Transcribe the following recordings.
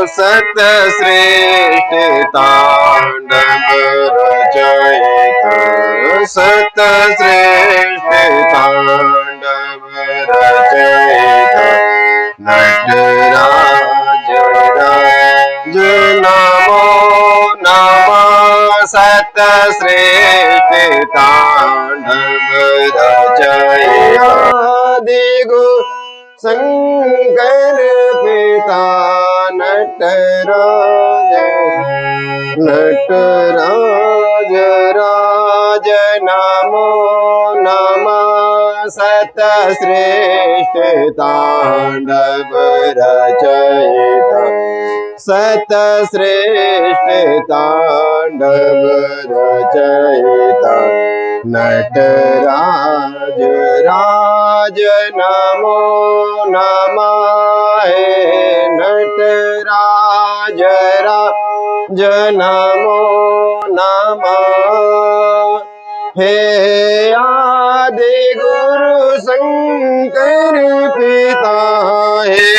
सत श्रेष्ठ तांडव रचयित, सत श्रेष्ठ तांडव रचयित, नटराज राज नमो नमः। सत श्रेष्ठ तांडव रचयित, दिगु शंकर पिता नटराज, नटराज राज नमो नमः। सत श्रेष्ठ तांडव रचयित, सत श्रेष्ठ तांडव रचयित, नटराज राज नमो नमः। नटराज राज नमो नमः। हे आदि गुरु शंकर पिता, हे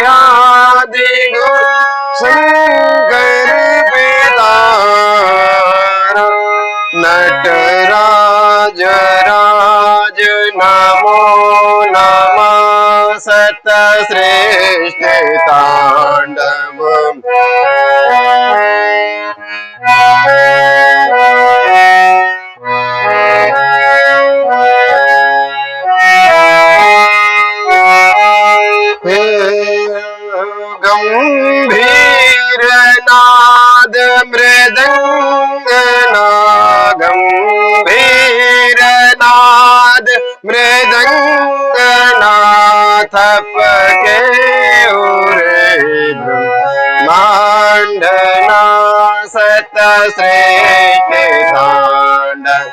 आदि गुरु शंकर पिता, नटराज राज नमो नमः। सत श्रेष्ठ तांडव गंभीर नाद मृदंग नागम, गंभीर नाद मृदंग नाथप के उरे ब्रह्मांडना। सत श्रेष्ठ तांडव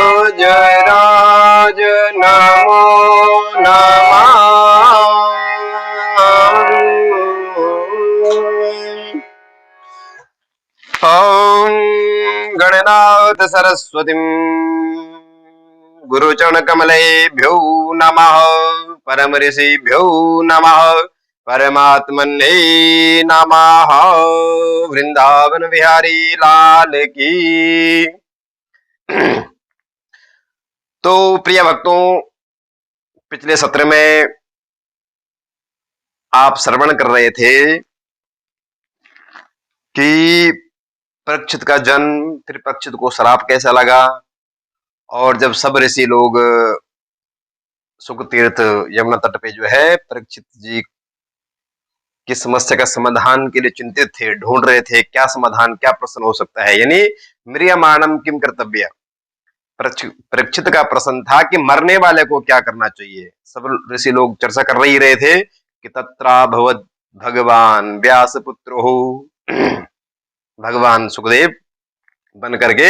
नटराज राज नमो नमः। ओम गणनाथ सरस्वतीं गुरुचरण कमलेभ्यो नमः, परम ऋषिभ्यो नमः, परमात्मने नमः। वृंदावन बिहारी लाल की। तो प्रिय भक्तों, पिछले सत्र में आप श्रवण कर रहे थे कि परीक्षित का जन्म, फिर परीक्षित को श्राप कैसा लगा, और जब सब ऋषि लोग सुख तीर्थ यमुना तट पे जो है परीक्षित जी की समस्या का समाधान के लिए चिंतित थे, ढूंढ रहे थे क्या समाधान, क्या प्रश्न हो सकता है। यानी म्रियमाणम किम कर्तव्य, परीक्षित का प्रश्न था कि मरने वाले को क्या करना चाहिए। सब ऋषि लोग चर्चा कर ही रहे थे कि तत्रा भवद भगवान व्यास पुत्र हो, भगवान सुखदेव बन करके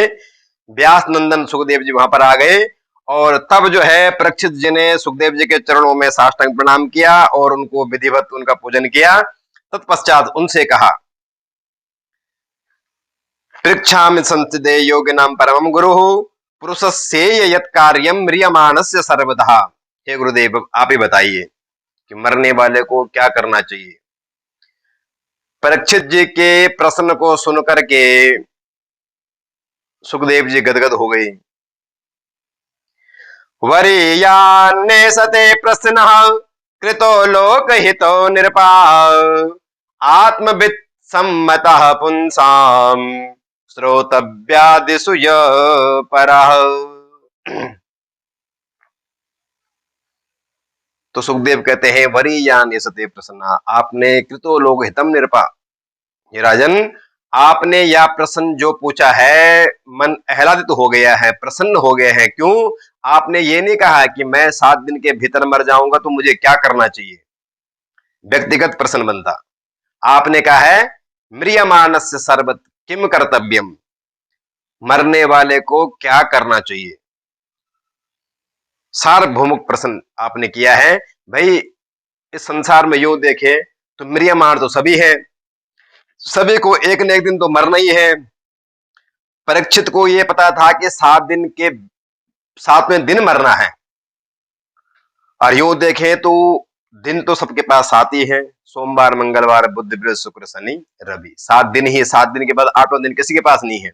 व्यास नंदन सुखदेव जी वहां पर आ गए, और तब जो है परीक्षित जी ने सुखदेव जी के चरणों में साष्टांग प्रणाम किया और उनको विधिवत उनका पूजन किया। तत्पश्चात उनसे कहा, पृच्छामि संस्थिते योगिनां परमं गुरुः पुरुषस्येय यत् कार्यं म्रियमाणस्य सर्वतः। हे गुरुदेव, आप ही बताइए कि मरने वाले को क्या करना चाहिए। परीक्षित जी के प्रश्न को सुनकर के सुखदेव जी गदगद हो गए। वरीयान्ने सते प्रश्नः कृतो लोकहितो निरपा, आत्मवित् सम्मतः पुंसाम् श्रोतव्यादिषु य परः। तो सुखदेव कहते हैं, वरीयान सते प्रसन्ना, आपने कृतो लोक हितम निरपा, ये राजन आपने यह प्रश्न जो पूछा है, मन आह्लादित हो गया है, प्रसन्न हो गए हैं। क्यों? आपने ये नहीं कहा कि मैं 7 दिन के भीतर मर जाऊंगा तो मुझे क्या करना चाहिए, व्यक्तिगत प्रश्न बनता। आपने कहा है म्रियमाणस्य सर्वत किम कर्तव्यम, मरने वाले को क्या करना चाहिए। सार्वभौमिक प्रश्न आपने किया है। भाई इस संसार में यूं देखें तो म्रियमाण तो सभी है, सभी को एक न एक दिन तो मरना ही है। परीक्षित को यह पता था कि 7वें दिन मरना है। और यूं देखें तो दिन तो सबके पास 7 ही है, सोमवार, मंगलवार, बुध, बृहस्पति, शुक्र, शनि, रवि। 7 दिन ही, 7 दिन के बाद 8वां दिन किसी के पास नहीं है।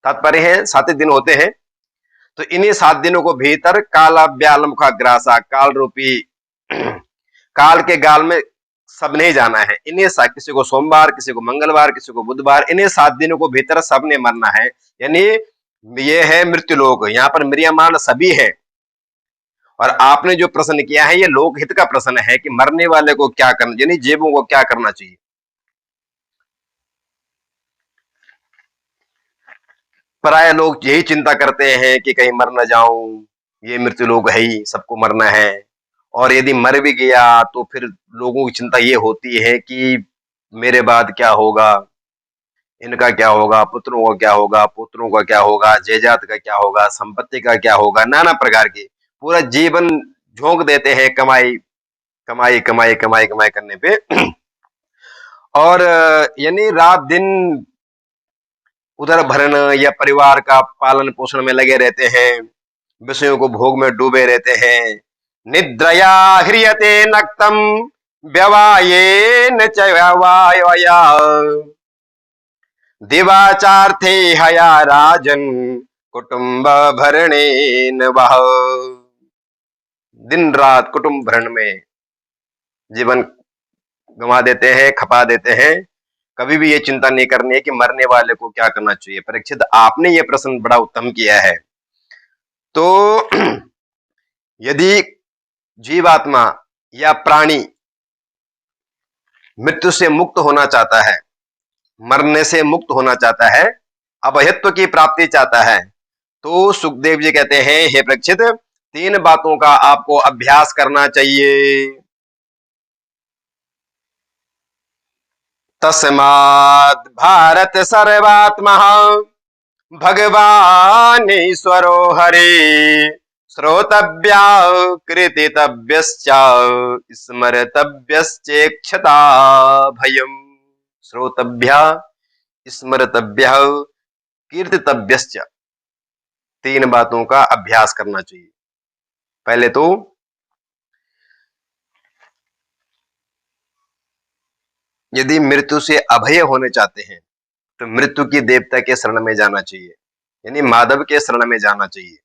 तात्पर्य है 7 दिन होते हैं। तो इन्हीं 7 दिनों को भीतर काला व्याल मुखा ग्रासा, काल रूपी काल के गाल में सब नहीं जाना है। इन्हें किसी को सोमवार, किसी को मंगलवार, किसी को बुधवार, इन्हें 7 दिनों को भीतर सबने मरना है। यानी ये है मृत्यु लोक, यहाँ पर म्रियमाण सभी है। और आपने जो प्रश्न किया है ये लोकहित का प्रश्न है कि मरने वाले को क्या करना, यानी जीवों को क्या करना चाहिए। प्राय लोग यही चिंता करते हैं कि कहीं मर न जाऊं, ये मृत्यु लोक है ही, सबको मरना है। और यदि मर भी गया तो फिर लोगों की चिंता ये होती है कि मेरे बाद क्या होगा, इनका क्या होगा, पुत्रों का क्या होगा, पुत्रों का क्या होगा, जायदाद का क्या होगा, संपत्ति का क्या होगा, नाना प्रकार के पूरा जीवन झोंक देते हैं कमाई कमाई कमाई कमाई कमाई करने पे। और यानी रात दिन उधर भरण या परिवार का पालन पोषण में लगे रहते हैं, विषयों को भोग में डूबे रहते हैं। निद्रया ह्रियते नक्तम व्यवायेन च व्यवायया दिवाचार्थे हया राजन कुटुंब भरणेन वह। दिन रात कुटुंब भरण में जीवन गंवा देते हैं, खपा देते हैं। कभी भी ये चिंता नहीं करनी है कि मरने वाले को क्या करना चाहिए। परीक्षित, आपने ये प्रश्न बड़ा उत्तम किया है। तो यदि जीवात्मा या प्राणी मृत्यु से मुक्त होना चाहता है, मरने से मुक्त होना चाहता है, अभयत्व की प्राप्ति चाहता है, तो सुखदेव जी कहते हैं, हे परीक्षित, 3 बातों का आपको अभ्यास करना चाहिए। तस्मात् भारत सर्वात्मा भगवान ईश्वरो हरे श्रोतव्या कृतितव्यश्च स्मर्तव्यश्चेक्षता भयम्। श्रोतव्या, स्मर्तव्या, कीर्तितव्यश्च, 3 बातों का अभ्यास करना चाहिए। पहले तो यदि मृत्यु से अभय होने चाहते हैं तो मृत्यु की देवता के शरण में जाना चाहिए, यानी माधव के शरण में जाना चाहिए।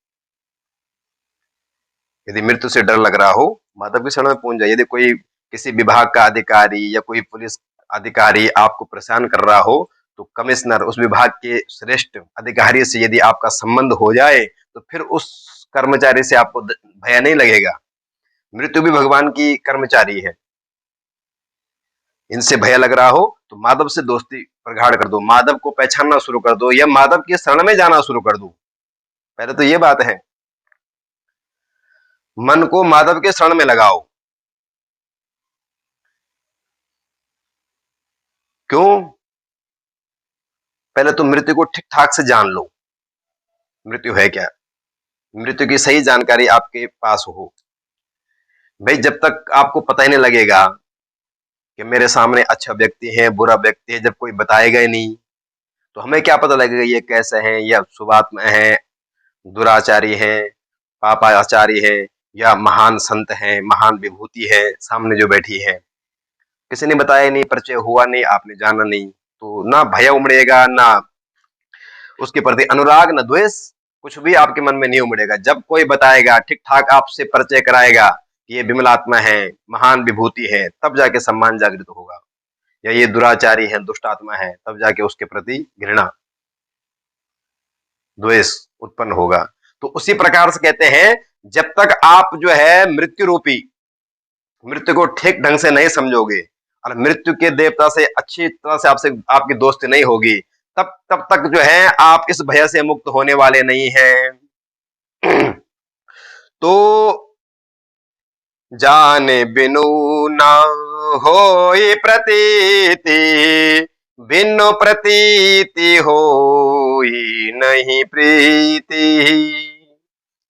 यदि मृत्यु से डर लग रहा हो, माधव के शरण में पहुंच जाए। यदि कोई किसी विभाग का अधिकारी या कोई पुलिस अधिकारी आपको परेशान कर रहा हो, तो कमिश्नर, उस विभाग के श्रेष्ठ अधिकारी से यदि आपका संबंध हो जाए तो फिर उस कर्मचारी से आपको भय नहीं लगेगा। मृत्यु भी भगवान की कर्मचारी है। इनसे भय लग रहा हो तो माधव से दोस्ती प्रगाढ़ कर दो, माधव को पहचानना शुरू कर दो, या माधव के शरण में जाना शुरू कर दो। पहले तो ये बात है, मन को माधव के शरण में लगाओ। क्यों? पहले तो मृत्यु को ठीक ठाक से जान लो, मृत्यु है क्या, मृत्यु की सही जानकारी आपके पास हो। भाई, जब तक आपको पता ही नहीं लगेगा कि मेरे सामने अच्छा व्यक्ति है, बुरा व्यक्ति है, जब कोई बताएगा ही नहीं, तो हमें क्या पता लगेगा ये कैसे हैं, या शुभात्मा है, दुराचारी है, पापाचारी है, या महान संत है, महान विभूति है सामने जो बैठी है। किसी ने बताया नहीं, परिचय हुआ नहीं, आपने जाना नहीं, तो ना भय उमड़ेगा, ना उसके प्रति अनुराग, ना द्वेष, कुछ भी आपके मन में नहीं उमड़ेगा। जब कोई बताएगा, ठीक ठाक आपसे परिचय कराएगा कि ये विमलात्मा है, महान विभूति है, तब जाके सम्मान जागृत होगा। या ये दुराचारी है, दुष्ट आत्मा है, तब जाके उसके प्रति घृणा, द्वेष उत्पन्न होगा। तो उसी प्रकार से कहते हैं, जब तक आप जो है मृत्यु को ठीक ढंग से नहीं समझोगे और मृत्यु के देवता से अच्छी तरह से आपसे आपकी दोस्ती नहीं होगी, तब तक जो है आप इस भय से मुक्त होने वाले नहीं हैं। तो जाने बिनु ना होई प्रतीति, बिनु प्रतीति होई नहीं प्रीति।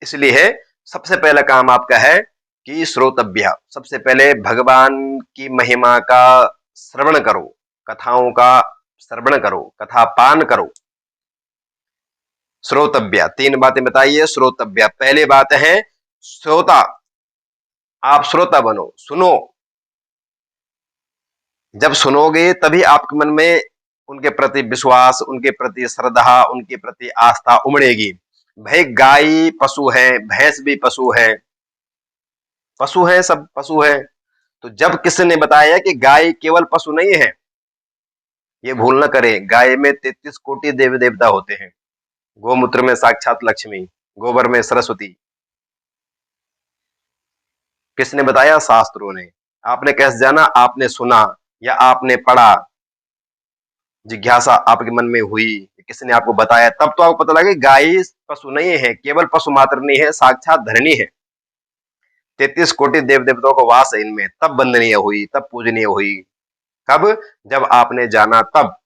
इसलिए है सबसे पहला काम आपका है कि श्रोतव्य, सबसे पहले भगवान की महिमा का श्रवण करो, कथाओं का श्रवण करो, कथा पान करो। श्रोतव्या, 3 बातें बताइए। श्रोतव्या, पहली बात है श्रोता, आप श्रोता बनो, सुनो। जब सुनोगे तभी आपके मन में उनके प्रति विश्वास, उनके प्रति श्रद्धा, उनके प्रति आस्था उमड़ेगी। भाई गाय पशु है, भैंस भी पशु है, पशु है, सब पशु है। तो जब किसी ने बताया कि गाय केवल पशु नहीं है, ये भूल न करें, गाय में 33 कोटि देवी देवता होते हैं। गोमूत्र में साक्षात लक्ष्मी, गोबर में सरस्वती। किसने बताया? शास्त्रों ने। आपने कैसे जाना? आपने सुना या आपने पढ़ा, जिज्ञासा आपके मन में हुई, किसी ने आपको बताया, तब तो आपको पता लगे गाय पशु नहीं है, केवल पशु मात्र नहीं है, साक्षात धरणी है। 33 कोटि देव देवताओं का वास है इनमें, तब वंदनीय हुई, तब पूजनीय हुई। कब? जब आपने जाना तब।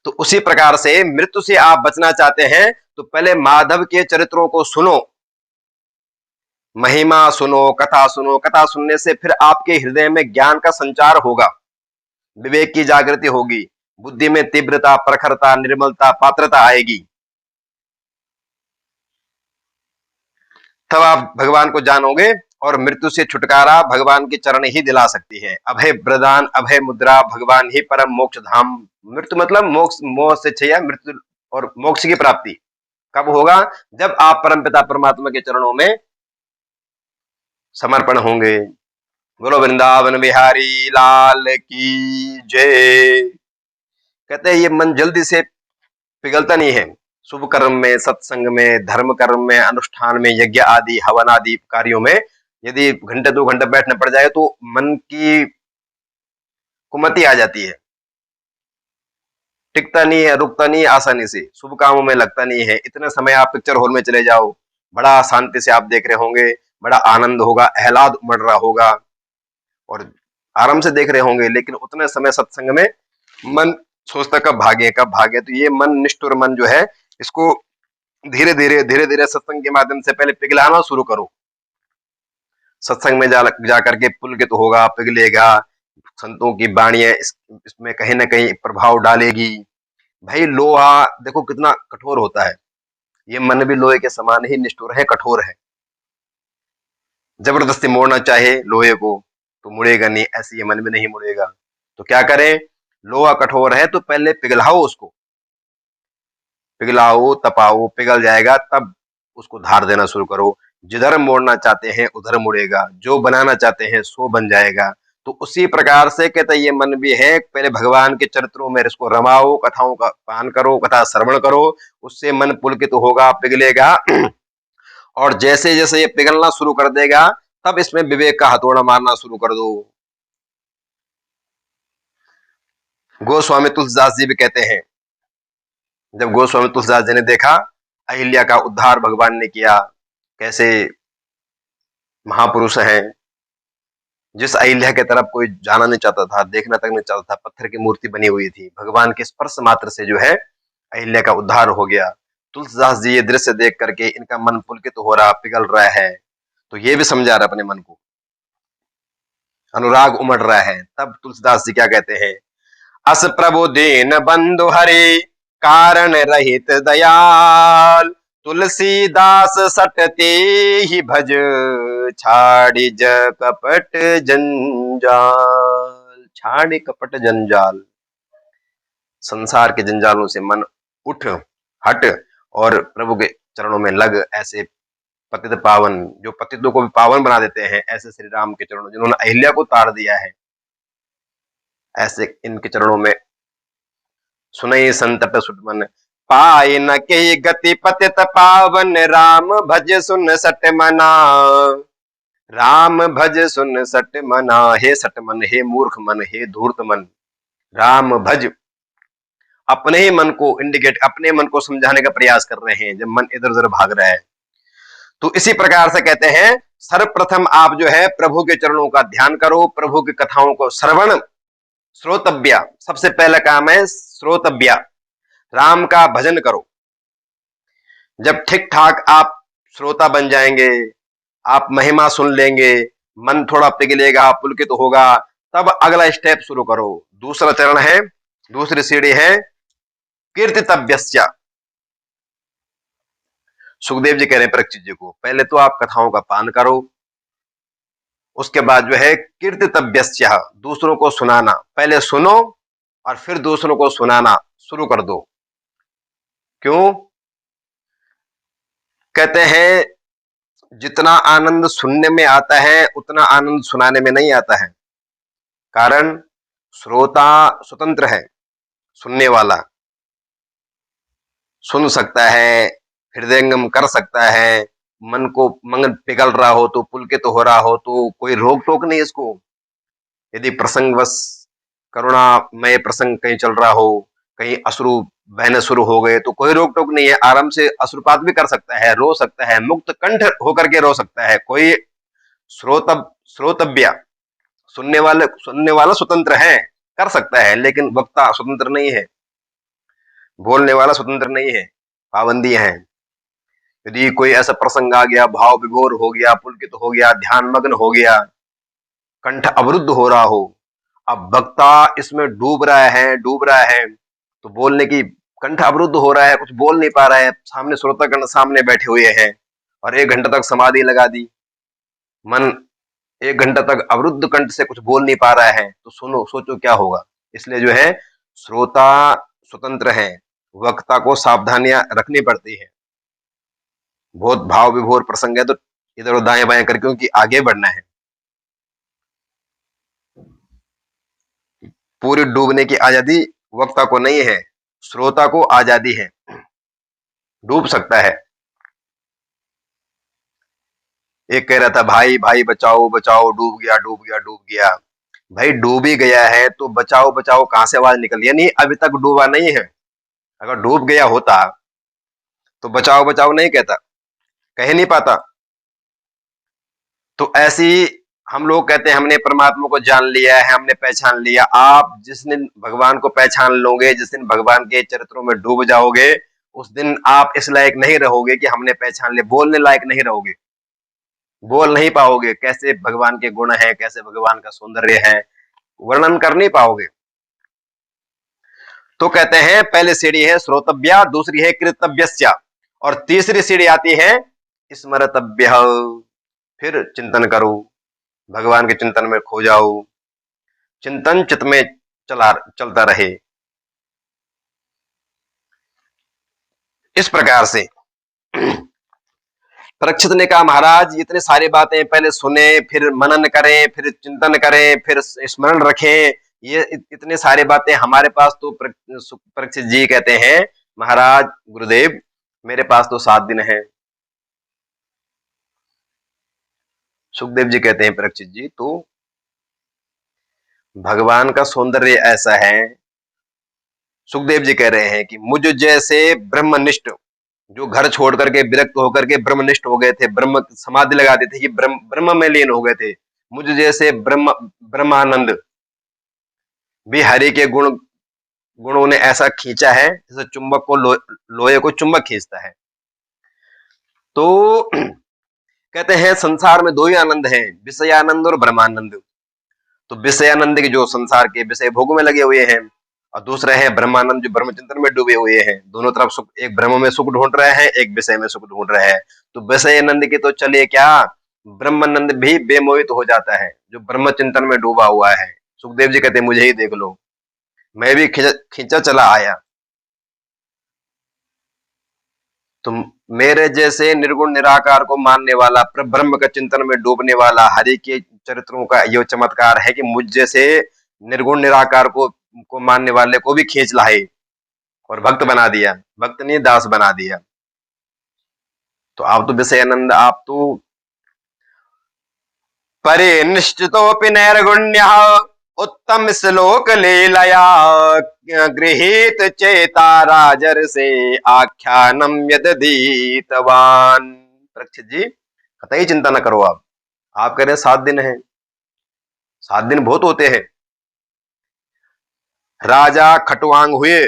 तो उसी प्रकार से मृत्यु से आप बचना चाहते हैं तो पहले माधव के चरित्रों को सुनो, महिमा सुनो, कथा सुनो। कथा सुनने से फिर आपके हृदय में ज्ञान का संचार होगा, विवेक की जागृति होगी, बुद्धि में तीव्रता, प्रखरता, निर्मलता, पात्रता आएगी। तब आप भगवान को जानोगे और मृत्यु से छुटकारा भगवान के चरण ही दिला सकती है। अभय प्रदान, अभय मुद्रा, भगवान ही परम मोक्ष धाम। मृत्यु मतलब मोक्ष, मोह से छया, मृत्यु और मोक्ष की प्राप्ति कब होगा? जब आप परमपिता परमात्मा के चरणों में समर्पण होंगे। बोलो वृंदावन बिहारी लाल की जय। कहते हैं ये मन जल्दी से पिघलता नहीं है। शुभ कर्म में, सत्संग में, धर्म कर्म में, अनुष्ठान में, यज्ञ आदि, हवन आदि कार्यों में यदि घंटे 2 घंटे बैठना पड़ जाए तो मन की कुमति आ जाती है, टिकता नहीं है, रुकता नहीं है आसानी से, शुभ कामों में लगता नहीं है। इतने समय आप पिक्चर हॉल में चले जाओ, बड़ा शांति से आप देख रहे होंगे, बड़ा आनंद होगा, आह्लाद उमड़ रहा होगा और आराम से देख रहे होंगे, लेकिन उतने समय सत्संग में मन सोचता कब भागे, कब भागे। तो ये मन, निष्ठुर मन जो है, इसको धीरे धीरे सत्संग के माध्यम से पहले पिघलाना शुरू करो। सत्संग में जा करके पुलकित होगा, पिघलेगा, संतों की वाणियां इसमें कहीं ना कहीं प्रभाव डालेगी। भाई लोहा देखो कितना कठोर होता है, ये मन भी लोहे के समान ही निष्ठुर है, कठोर है। जबरदस्ती मोड़ना चाहे लोहे को तो मुड़ेगा नहीं, ऐसे ये मन भी नहीं मुड़ेगा। तो क्या करें? लोहा कठोर है तो पहले पिघलाओ उसको, पिघलाओ, तपाओ, पिघल जाएगा तब उसको धार देना शुरू करो। जिधर मोड़ना चाहते हैं उधर मुड़ेगा, जो बनाना चाहते हैं सो बन जाएगा। तो उसी प्रकार से कहते ये मन भी है, पहले भगवान के चरित्रों में इसको रमाओ, कथाओं का पान करो, कथा श्रवण करो, उससे मन पुलकित होगा, पिघलेगा। और जैसे जैसे ये पिघलना शुरू कर देगा तब इसमें विवेक का हथौड़ा मारना शुरू कर दो। गोस्वामी तुलसीदास जी भी कहते हैं, जब गोस्वामी तुलसीदास जी ने देखा अहिल्या का उद्धार भगवान ने किया, कैसे महापुरुष हैं, जिस अहिल्या की तरफ कोई जाना नहीं चाहता था, देखना तक नहीं चाहता था, पत्थर की मूर्ति बनी हुई थी, भगवान के स्पर्श मात्र से जो है अहिल्या का उद्धार हो गया। तुलसीदास जी ये दृश्य देख करके इनका मन पुलकित हो रहा, पिघल रहा है, तो ये भी समझा रहा अपने मन को, अनुराग उमड़ रहा है। तब तुलसीदास जी क्या कहते हैं? अस प्रभु दीन बंधु हरि, कारण रहित दयाल, तुलसीदास सटते ही भज, छाड़ी ज कपट जंजाल। छाड़ी कपट जंजाल, संसार के जंजालों से मन उठ हट और प्रभु के चरणों में लग। ऐसे पतित पावन, जो पतितों को भी पावन बना देते हैं, ऐसे श्री राम के चरणों, जिन्होंने अहिल्या को तार दिया है, ऐसे इनके चरणों में सुनई संतट सुटमन, पाए न के गति पतित पावन, राम भज सुन सट मना, राम भज सुन सट मना। हे सट मन, हे मूर्ख मन, हे धूर्त मन, राम भज। अपने ही मन को इंडिकेट, अपने मन को समझाने का प्रयास कर रहे हैं जब मन इधर उधर भाग रहा है। तो इसी प्रकार से कहते हैं सर्वप्रथम आप जो है प्रभु के चरणों का ध्यान करो, प्रभु की कथाओं को श्रवण, श्रोतव्या, सबसे पहला काम है श्रोतव्या, राम का भजन करो। जब ठीक ठाक आप श्रोता बन जाएंगे, आप महिमा सुन लेंगे, मन थोड़ा पिघलेगा, पुलकित होगा, तब अगला स्टेप शुरू करो। दूसरा चरण है, दूसरी सीढ़ी है कीर्तितव्यस्य। सुखदेव जी कह रहे हैं परीक्षित जी को, पहले तो आप कथाओं का पान करो, उसके बाद जो है कीर्तितव्यस्य, दूसरों को सुनाना। पहले सुनो और फिर दूसरों को सुनाना शुरू कर दो। क्यों? कहते हैं जितना आनंद सुनने में आता है उतना आनंद सुनाने में नहीं आता है। कारण श्रोता स्वतंत्र है, सुनने वाला सुन सकता है, हृदयंगम कर सकता है, मन पिघल रहा हो तो पुलकित हो रहा हो तो कोई रोक टोक नहीं इसको। यदि प्रसंगवश करुणामय प्रसंग कहीं चल रहा हो, कहीं अश्रु बहने शुरू हो गए तो कोई रोक टोक नहीं है, आराम से अश्रुपात भी कर सकता है, रो सकता है, मुक्त कंठ होकर के रो सकता है। कोई श्रोतव्य सुनने वाला स्वतंत्र है, कर सकता है, लेकिन वक्ता स्वतंत्र नहीं है, बोलने वाला स्वतंत्र नहीं है, पाबंदियां हैं। यदि कोई ऐसा प्रसंग आ गया, भाव विभोर हो गया, पुलकित हो गया, ध्यान मग्न हो गया, कंठ अवरुद्ध हो रहा हो, अब वक्ता इसमें डूब रहा है तो बोलने की, कंठ अवरुद्ध हो रहा है, कुछ बोल नहीं पा रहा है, सामने श्रोतागण सामने बैठे हुए हैं और 1 घंटा तक समाधि लगा दी, मन 1 घंटा तक अवरुद्ध कंठ से कुछ बोल नहीं पा रहा है, तो सुनो, सोचो क्या होगा। इसलिए जो है श्रोता स्वतंत्र है, वक्ता को सावधानियां रखनी पड़ती है। बहुत भाव विभोर प्रसंग है तो इधर उधर दाएं बाएं करके क्योंकि आगे बढ़ना है। पूरी डूबने की आजादी वक्ता को नहीं है, श्रोता को आजादी है, डूब सकता है। एक कह रहा था भाई भाई बचाओ बचाओ, डूब गया डूब गया डूब गया। भाई डूब ही गया है तो बचाओ बचाओ कहां से आवाज निकल, यानी अभी तक डूबा नहीं है। अगर डूब गया होता तो बचाओ बचाओ नहीं कहता, कह नहीं पाता। तो ऐसी हम लोग कहते हैं हमने परमात्मा को जान लिया है, हमने पहचान लिया। आप जिस दिन भगवान को पहचान लोगे, जिस दिन भगवान के चरित्रों में डूब जाओगे, उस दिन आप इस लायक नहीं रहोगे कि हमने पहचान लिया, बोलने लायक नहीं रहोगे, बोल नहीं पाओगे कैसे भगवान के गुण है, कैसे भगवान का सौंदर्य है, वर्णन कर नहीं पाओगे। तो कहते हैं पहली सीढ़ी है श्रोतव्या, दूसरी है कृतव्यस्य और तीसरी सीढ़ी आती है स्मरतव्य। फिर चिंतन करो, भगवान के चिंतन में खो जाओ, चिंतन चित्त में चलता रहे। इस प्रकार से परीक्षित ने कहा महाराज इतने सारी बातें पहले सुने, फिर मनन करें, फिर चिंतन करें, फिर स्मरण रखें, ये इतने सारी बातें हमारे पास तो। परीक्षित जी कहते हैं महाराज गुरुदेव मेरे पास तो 7 दिन है। सुखदेव जी कहते हैं परीक्षित जी तो भगवान का सौंदर्य ऐसा है। सुखदेव जी कह रहे हैं कि मुझ जैसे ब्रह्मनिष्ठ जो घर छोड़ करके विरक्त होकर के ब्रह्मनिष्ठ हो गए थे, ब्रह्म समाधि लगा दी थी कि ब्रह्म में लीन हो गए थे, मुझ जैसे ब्रह्मानंद भी हरि के गुणों ने ऐसा खींचा है जैसे चुंबक को लोहे को चुंबक खींचता है। तो कहते हैं संसार में 2 ही आनंद हैं, विषयानंद और ब्रह्मानंद। तो विषयानंद के जो संसार के विषय भोग में लगे हुए हैं और दूसरा है ब्रह्मानंद जो ब्रह्मचिंतन में डूबे हुए हैं। दोनों तरफ सुख, एक ब्रह्म में सुख ढूंढ रहे हैं, एक विषय में सुख ढूंढ रहे हैं। तो विषयानंद की तो चलिए क्या, ब्रह्मानंद भी बेमोहित हो जाता है जो ब्रह्मचिंतन में डूबा हुआ है। सुखदेव जी कहते हैं मुझे ही देख लो, मैं भी खींचा चला आया। तो मेरे जैसे निर्गुण निराकार को मानने वाला, ब्रह्म का चिंतन में डूबने वाला, हरि के चरित्रों का ये चमत्कार है कि मुझ जैसे निर्गुण निराकार को मानने वाले को भी खींच लाए और भक्त बना दिया, भक्त नहीं दास बना दिया। तो आप तो विषयानंद, आप तो परिनिष्ठितोऽपि नैर्गुण्यः उत्तम श्लोक लीलया गृहीत चेता राजर्षे आख्यानम यदधीतवान। परीक्षित जी कतई चिंता न करो, आप कह रहे हैं 7 दिन है, 7 दिन बहुत होते हैं। राजा खटवांग हुए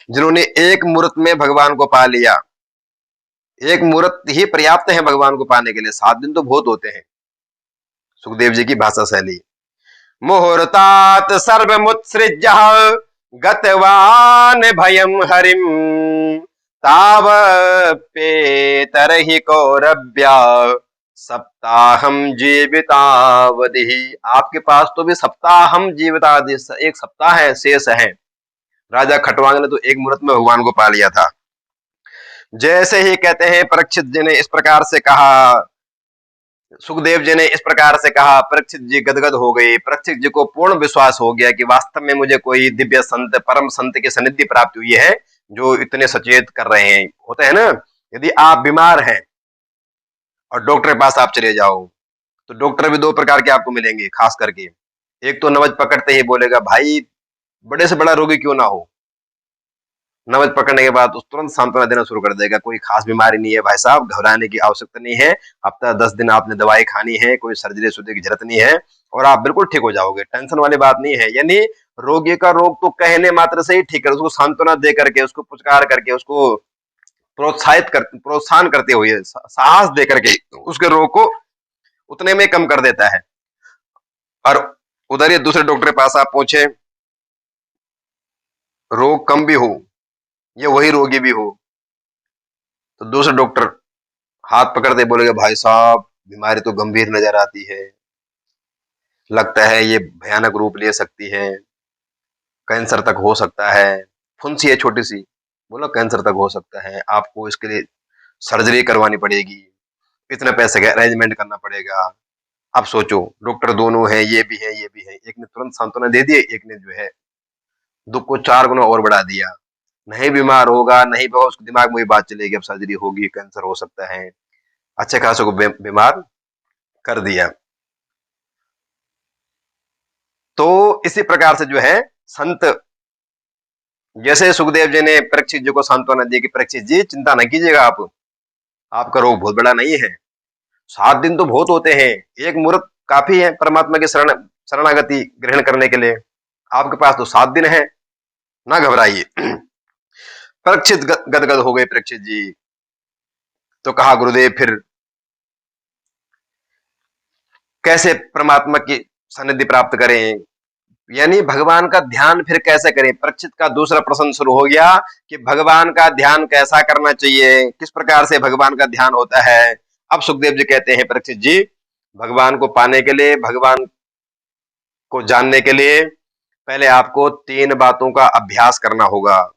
जिन्होंने एक मुहूर्त में भगवान को पा लिया। एक मुहूर्त ही पर्याप्त है भगवान को पाने के लिए, 7 दिन तो बहुत होते हैं। सुखदेव जी की भाषा शैली। मुहूर्तात् सर्वमुत्सृज्य गतवान भयम हरिम तावप्येतर्हि कौरव्या सप्ताहम जीवितावधि। आपके पास तो भी सप्ताहम जीवितावधि, एक सप्ताह है शेष है। राजा खटवांग ने तो एक मुहूर्त में भगवान को पा लिया था। जैसे ही कहते हैं परीक्षित जी ने इस प्रकार से कहा, सुखदेव जी ने इस प्रकार से कहा, परीक्षित जी गदगद हो गए। परीक्षित जी को पूर्ण विश्वास हो गया कि वास्तव में मुझे कोई दिव्य संत, परम संत की सन्निधि प्राप्त हुई है जो इतने सचेत कर रहे हैं। होता है ना, यदि आप बीमार हैं और डॉक्टर के पास आप चले जाओ तो डॉक्टर भी दो प्रकार के आपको मिलेंगे खास करके। एक तो नवज पकड़ते ही बोलेगा भाई बड़े से बड़ा रोगी क्यों ना हो, नवज पकड़ने के बाद उस तुरंत सांत्वना देना शुरू कर देगा, कोई खास बीमारी नहीं है भाई साहब, घबराने की आवश्यकता नहीं है, हफ्ता 10 दिन आपने दवाई खानी है, कोई सर्जरी सुर्जरी की जरूरत नहीं है और आप बिल्कुल ठीक हो जाओगे, टेंशन वाली बात नहीं है। यानी रोगी का रोग तो कहने मात्र से ही ठीक है, उसको सांत्वना दे करके, उसको पुचकार करके, उसको प्रोत्साहन करते हुए, साहस दे करके उसके रोग को उतने में कम कर देता है। और उधर ये दूसरे डॉक्टर के पास आप पहुंचे, रोग कम भी हो या वही रोगी भी हो, तो दूसरे डॉक्टर हाथ पकड़ते बोलेगा भाई साहब बीमारी तो गंभीर नजर आती है, लगता है ये भयानक रूप ले सकती है, कैंसर तक हो सकता है, फुंसी है छोटी सी, बोला कैंसर तक हो सकता है, आपको इसके लिए सर्जरी करवानी पड़ेगी, इतने पैसे का अरेंजमेंट करना पड़ेगा। अब सोचो डॉक्टर दोनों हैं, ये भी है ये भी है, एक ने तुरंत सांत्वना दे दी, एक ने जो है दुख को 4 गुना और बढ़ा दिया। नहीं बीमार होगा, नहीं होगा, उसके दिमाग में वही बात चलेगी अब सर्जरी होगी, कैंसर हो सकता है, अच्छे खासे को बीमार कर दिया। तो इसी प्रकार से जो है संत, जैसे सुखदेव जी ने परीक्षित जी को सांत्वना दी कि परीक्षित जी चिंता न कीजिएगा, आप, आपका रोग बहुत बड़ा नहीं है, 7 दिन तो बहुत होते हैं, एक मुहूर्त काफी है परमात्मा की शरणागति ग्रहण करने के लिए, आपके पास तो 7 दिन है, ना घबराइए। परीक्षित गदगद हो गए परीक्षित जी। तो कहा गुरुदेव फिर कैसे परमात्मा की सानिध्य प्राप्त करें, यानी भगवान का ध्यान फिर कैसे करें। परीक्षित का दूसरा प्रश्न शुरू हो गया कि भगवान का ध्यान कैसा करना चाहिए, किस प्रकार से भगवान का ध्यान होता है। अब सुखदेव जी कहते हैं परीक्षित जी, भगवान को पाने के लिए, भगवान को जानने के लिए पहले आपको 3 बातों का अभ्यास करना होगा।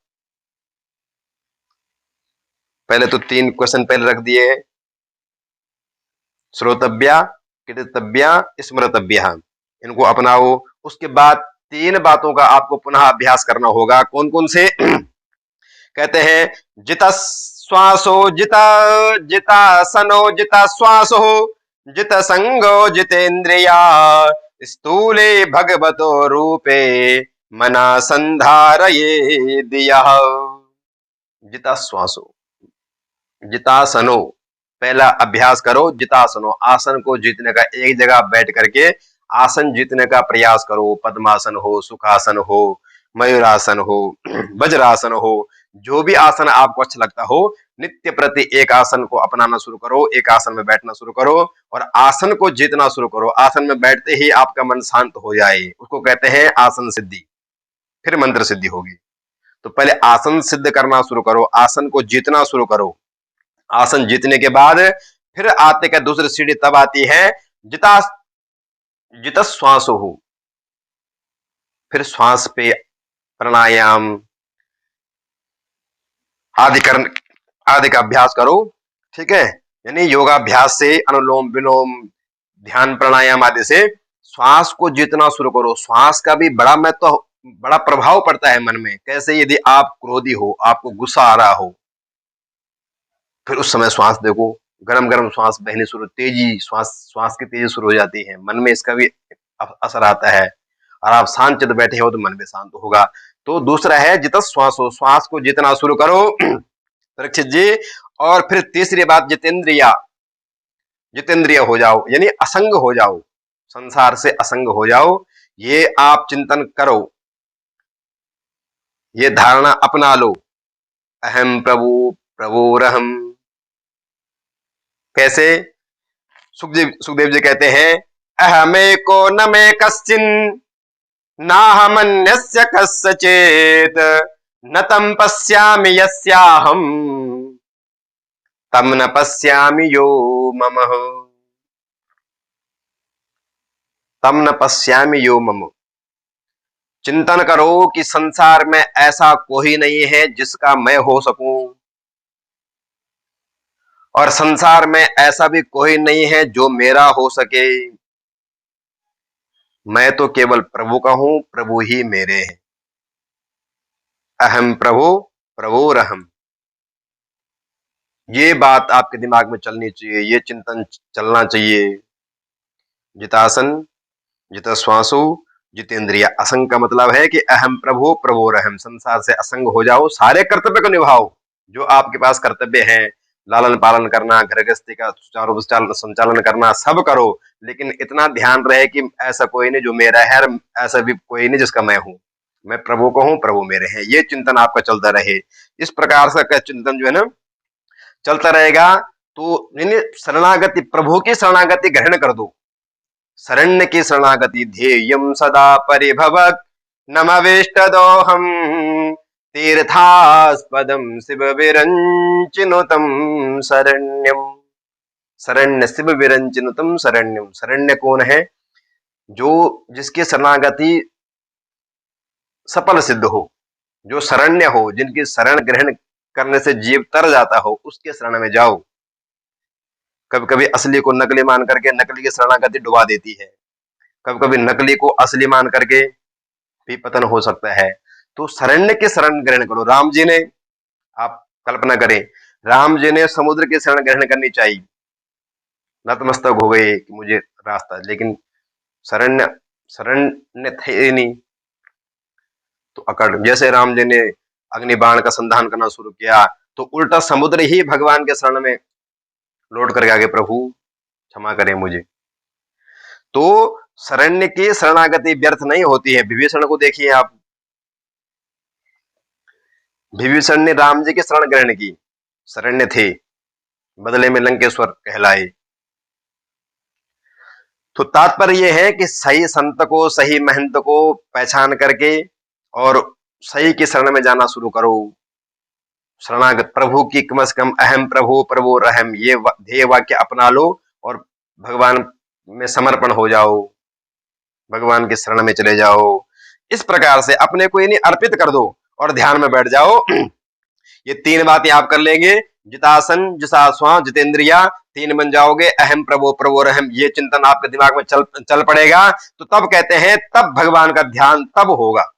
पहले तो 3 क्वेश्चन पहले रख दिए हैं, श्रोतव्या, कीर्तव्या, स्मृतव्या, इनको अपनाओ। उसके बाद 3 बातों का आपको पुनः अभ्यास करना होगा। कौन कौन से? कहते हैं जिता श्वासो जिता जितासनो जिता श्वासो जित संगो जितेन्द्रिया स्थूले भगवतो रूपे मना संधारये दिया। जिता श्वासो जितासनो, पहला अभ्यास करो जितासनो, आसन को जीतने का, एक जगह बैठ करके आसन जीतने का प्रयास करो। पद्मासन हो, सुखासन हो, मयूरासन हो, वज्रासन हो, जो भी आसन आपको अच्छा लगता हो, नित्य प्रति एक आसन को अपनाना शुरू करो, एक आसन में बैठना शुरू करो और आसन को जीतना शुरू करो। आसन में बैठते ही आपका मन शांत हो जाए, उसको कहते हैं आसन सिद्धि, फिर मंत्र सिद्धि होगी। तो पहले आसन सिद्ध करना शुरू करो, आसन को जीतना शुरू करो। आसन जीतने के बाद फिर आते का दूसरी सीढ़ी तब आती है जित श्वास हो, फिर श्वास पे प्राणायाम आदि का अभ्यास करो। ठीक है, यानी योगाभ्यास से, अनुलोम विलोम, ध्यान प्राणायाम आदि से श्वास को जीतना शुरू करो। श्वास का भी बड़ा महत्व, बड़ा प्रभाव पड़ता है मन में। कैसे? यदि आप क्रोधी हो, आपको गुस्सा आ रहा हो, फिर उस समय श्वास देखो, गरम गरम श्वास बहनी शुरू, तेजी, श्वास की तेजी शुरू हो जाती है, मन में इसका भी असर आता है और आप शांत चित्त बैठे हो तो मन भी शांत होगा। तो दूसरा है जित श्वास हो, श्वास को जितना शुरू करो परीक्षित जी। और फिर तीसरी बात जितेंद्रिय हो जाओ, यानी असंग हो जाओ, संसार से असंग हो जाओ, ये आप चिंतन करो, ये धारणा अपना लो, अहम प्रभु प्रभुरहम। कैसे? सुखदेव जी कहते हैं अहमेको न मे कश्चिन् नाहमन्यस्य कस्यचित् न तं पश्यामि यस्याहम् तम न पश्यामि यो मम। तम न पश्यामि यो मम। चिंतन करो कि संसार में ऐसा कोई नहीं है जिसका मैं हो सकूं, और संसार में ऐसा भी कोई नहीं है जो मेरा हो सके। मैं तो केवल प्रभु का हूं, प्रभु ही मेरे हैं। अहम प्रभु प्रभुरहम। ये बात आपके दिमाग में चलनी चाहिए, ये चिंतन चलना चाहिए। जितासन जितश्वासु जितेंद्रिय। असंग का मतलब है कि अहम प्रभु प्रभुरहम। संसार से असंग हो जाओ, सारे कर्तव्य को निभाओ जो आपके पास कर्तव्य हैं। लालन पालन करना, घर गृहस्थी का सुचारू रूप से संचालन करना, सब करो, लेकिन इतना ध्यान रहे कि ऐसा कोई नहीं जो मेरा है, ऐसा भी कोई नहीं जिसका मैं हूं। मैं प्रभु को हूं, प्रभु मेरे हैं। ये चिंतन आपका चलता रहे। इस प्रकार से चिंतन जो है ना चलता रहेगा, तो शरणागति, प्रभु की शरणागति ग्रहण कर दो। शरण्य की शरणागति ध्येयम सदा परिभवक नमविष्टदोहम तीर्थास्पदम शिव विरंचिनुतम शरण्यम। शरण्य शिव विरंचिनुतम शरण्यम। शरण्य कौन है? जो जिसकी शरणागति सफल सिद्ध हो, जो शरण्य हो, जिनकी शरण ग्रहण करने से जीव तर जाता हो, उसके शरण में जाओ। कभी कभी असली को नकली मान करके नकली की शरणागति डुबा देती है, कभी कभी नकली को असली मान करके भी पतन हो सकता है। तो शरण्य के शरण ग्रहण करो। राम जी ने, आप कल्पना करें, राम जी ने समुद्र की शरण ग्रहण करनी चाहिए, नतमस्तक हो गए कि मुझे रास्ता, लेकिन शरण्य शरण्य थे नहीं, तो अकड़। जैसे राम जी ने अग्निबाण का संधान करना शुरू किया, तो उल्टा समुद्र ही भगवान के शरण में लौट करके आगे, प्रभु क्षमा करें मुझे। तो शरण्य की शरणागति व्यर्थ नहीं होती है। विभीषण को देखिए आप, विभीषण ने राम जी की शरण ग्रहण की, शरण्य थे, बदले में लंकेश्वर कहलाए। तो तात्पर्य यह है कि सही संत को, सही महंत को पहचान करके और सही की शरण में जाना शुरू करो। शरणागत प्रभु की कम से कम अहम प्रभु प्रभु रहम, ये ध्येय वाक्य अपना लो और भगवान में समर्पण हो जाओ, भगवान की शरण में चले जाओ। इस प्रकार से अपने को इन्हें अर्पित कर दो और ध्यान में बैठ जाओ। ये तीन बातें आप कर लेंगे, जितासन जितास्वा जितेंद्रिया, तीन बन जाओगे। अहम प्रभु प्रभु रहम, ये चिंतन आपके दिमाग में चल पड़ेगा, तो तब कहते हैं तब भगवान का ध्यान तब होगा।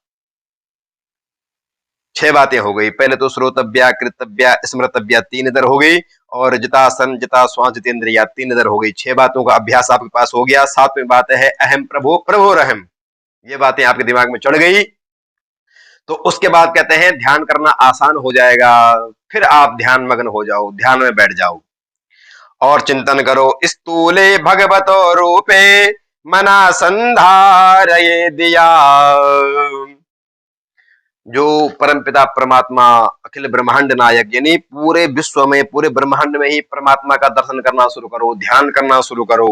6 बातें हो गई। पहले तो श्रोतव्या, कृतव्या, स्मृतव्या 3 इधर हो गई, और जितासन जितास्वा जितेंद्रिया 3 इधर हो गई। 6 बातों का अभ्यास आपके पास हो गया। 7वीं बात है अहम प्रभु प्रभु रहम। ये बातें आपके दिमाग में चढ़ गई, तो उसके बाद कहते हैं ध्यान करना आसान हो जाएगा। फिर आप ध्यान मग्न हो जाओ, ध्यान में बैठ जाओ और चिंतन करो। स्थूले भगवतो रूपे मना संधारये दिया। जो परमपिता परमात्मा अखिल ब्रह्मांड नायक, यानी पूरे विश्व में, पूरे ब्रह्मांड में ही परमात्मा का दर्शन करना शुरू करो, ध्यान करना शुरू करो।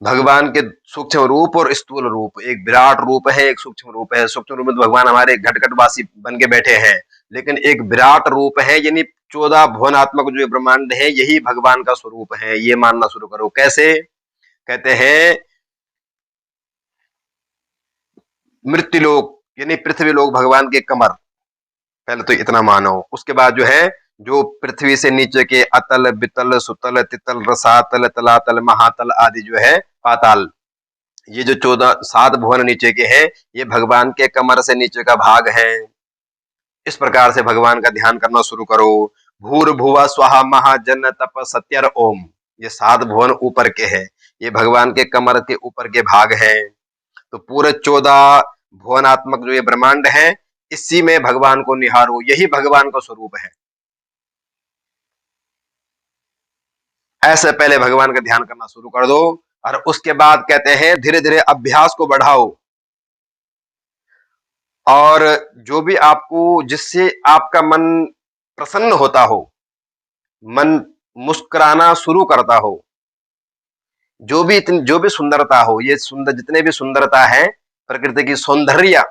भगवान के सूक्ष्म रूप और स्थूल रूप, एक विराट रूप है, एक सूक्ष्म रूप है। सूक्ष्म रूप में भगवान हमारे घटघटवासी बन के बैठे हैं, लेकिन एक विराट रूप है, यानी 14 भुवनात्मक जो ब्रह्मांड है, यही भगवान का स्वरूप है। ये मानना शुरू करो। कैसे? कहते हैं मृत्युलोक यानी पृथ्वी लोक भगवान के कमर, पहले तो इतना मानो। उसके बाद जो है, जो पृथ्वी से नीचे के अतल बितल सुतल तितल रसातल तलातल महातल आदि जो है पाताल, ये जो 7 भुवन नीचे के हैं, ये भगवान के कमर से नीचे का भाग है। इस प्रकार से भगवान का ध्यान करना शुरू करो। भूर्भुवः स्वः महाजन तप सत्यर ओम, ये 7 भुवन ऊपर के हैं, ये भगवान के कमर के ऊपर के भाग हैं। तो पूरे 14 भुवनात्मक जो ये ब्रह्मांड है, इसी में भगवान को निहारो, यही भगवान का स्वरूप है। ऐसे पहले भगवान का ध्यान करना शुरू कर दो, और उसके बाद कहते हैं धीरे धीरे अभ्यास को बढ़ाओ। और जो भी आपको, जिससे आपका मन प्रसन्न होता हो, मन मुस्कुराना शुरू करता हो, जो भी सुंदरता हो, ये सुंदर जितने भी सुंदरता है, प्रकृति की सौंदर्य,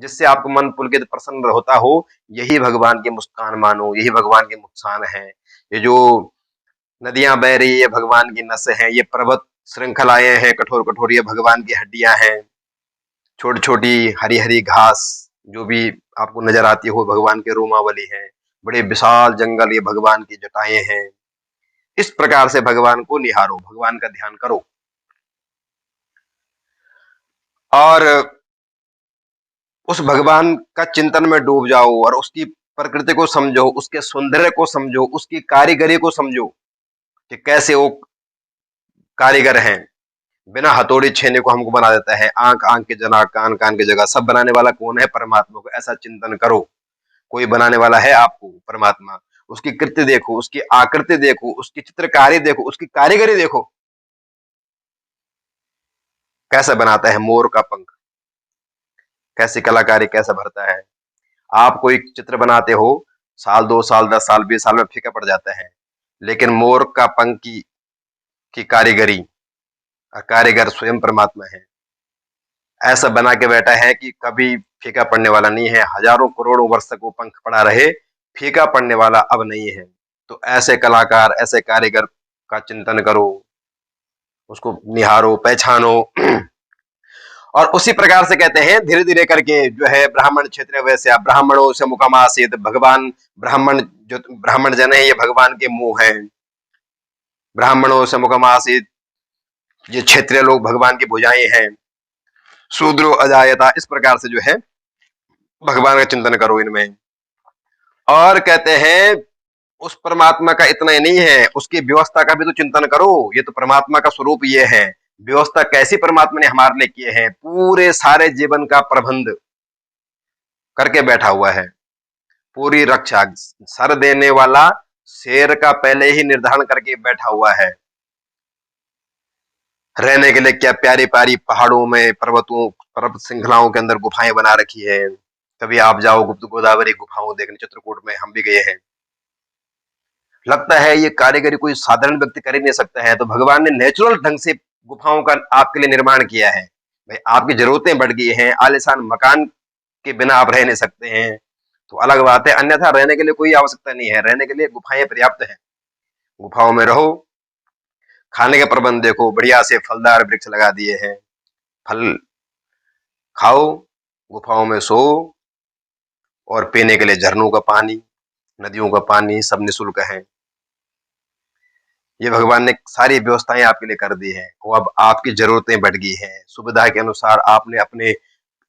जिससे आपको मन पुलकित प्रसन्न होता हो, यही भगवान की मुस्कान मानो, यही भगवान की मुस्कान है। ये जो नदियां बह रही है, भगवान की नस है, ये पर्वत श्रृंखलाएं हैं कठोर कठोर, ये भगवान की हड्डियां हैं। छोटी छोटी हरी हरी घास जो भी आपको नजर आती हो, भगवान के रोमावली है। बड़े विशाल जंगल, ये भगवान की जटाएं हैं। इस प्रकार से भगवान को निहारो, भगवान का ध्यान करो, और उस भगवान का चिंतन में डूब जाओ, और उसकी प्रकृति को समझो, उसके सौंदर्य को समझो, उसकी कारीगरी को समझो कि कैसे वो कारीगर हैं। बिना हथौड़ी छेने को हमको बना देता है, आंख आंख की जगह, कान कान की जगह, सब बनाने वाला कौन है? परमात्मा को। ऐसा चिंतन करो, कोई बनाने वाला है आपको? परमात्मा। उसकी कृत्य देखो, उसकी आकृति देखो, उसकी चित्रकारी देखो, उसकी कारीगरी देखो, कैसा बनाता है मोर का पंख, कैसी कलाकारी कैसा भरता है। आप कोई चित्र बनाते हो, साल 2 साल 10 साल 20 साल में फीका पड़ जाता है, लेकिन मोर का पंख की कारीगरी, कारीगर स्वयं परमात्मा है। ऐसा बना के बैठा है कि कभी फीका पड़ने वाला नहीं है, हजारों करोड़ों वर्ष तक वो पंख पड़ा रहे, फीका पड़ने वाला अब नहीं है। तो ऐसे कलाकार, ऐसे कारीगर का चिंतन करो, उसको निहारो, पहचानो। और उसी प्रकार से कहते हैं धीरे धीरे करके जो है ब्राह्मण क्षेत्र वैसे ब्राह्मणों से मुकामासित, भगवान ब्राह्मण, जो ब्राह्मण जन है ये भगवान के मुंह हैं। ब्राह्मणों से मुकामासित, ये क्षेत्रीय लोग भगवान की भुजाएं हैं। शूद्रो अजायता, इस प्रकार से जो है भगवान का चिंतन करो इनमें। और कहते हैं उस परमात्मा का इतना ही नहीं है, उसकी व्यवस्था का भी तो चिंतन करो। ये तो परमात्मा का स्वरूप ये है। व्यवस्था कैसी परमात्मा ने हमारे लिए किए हैं, पूरे सारे जीवन का प्रबंध करके बैठा हुआ है, पूरी रक्षा। सर देने वाला शेर का पहले ही निर्धारण करके बैठा हुआ है। रहने के लिए क्या प्यारी प्यारी पहाड़ों में, पर्वतों, पर्वत श्रृंखलाओं के अंदर गुफाएं बना रखी है। कभी आप जाओ गुप्त गोदावरी गुफाओं देखने, चित्रकूट में हम भी गए हैं। लगता है ये कारीगरी कोई साधारण व्यक्ति कर ही नहीं सकता है, तो भगवान ने नेचुरल ढंग से गुफाओं का आपके लिए निर्माण किया है। भाई आपकी जरूरतें बढ़ गई हैं, आलीशान मकान के बिना आप रह नहीं सकते हैं, तो अलग बात है, अन्यथा रहने के लिए कोई आवश्यकता नहीं है, रहने के लिए गुफाएं पर्याप्त है। गुफाओं में रहो, खाने के प्रबंध देखो, बढ़िया से फलदार वृक्ष लगा दिए हैं, फल खाओ, गुफाओं में सो, और पीने के लिए झरनों का पानी, नदियों का पानी सब निःशुल्क है। ये भगवान ने सारी व्यवस्थाएं आपके लिए कर दी है। वो अब आपकी जरूरतें बढ़ गई हैं, सुविधा के अनुसार आपने अपने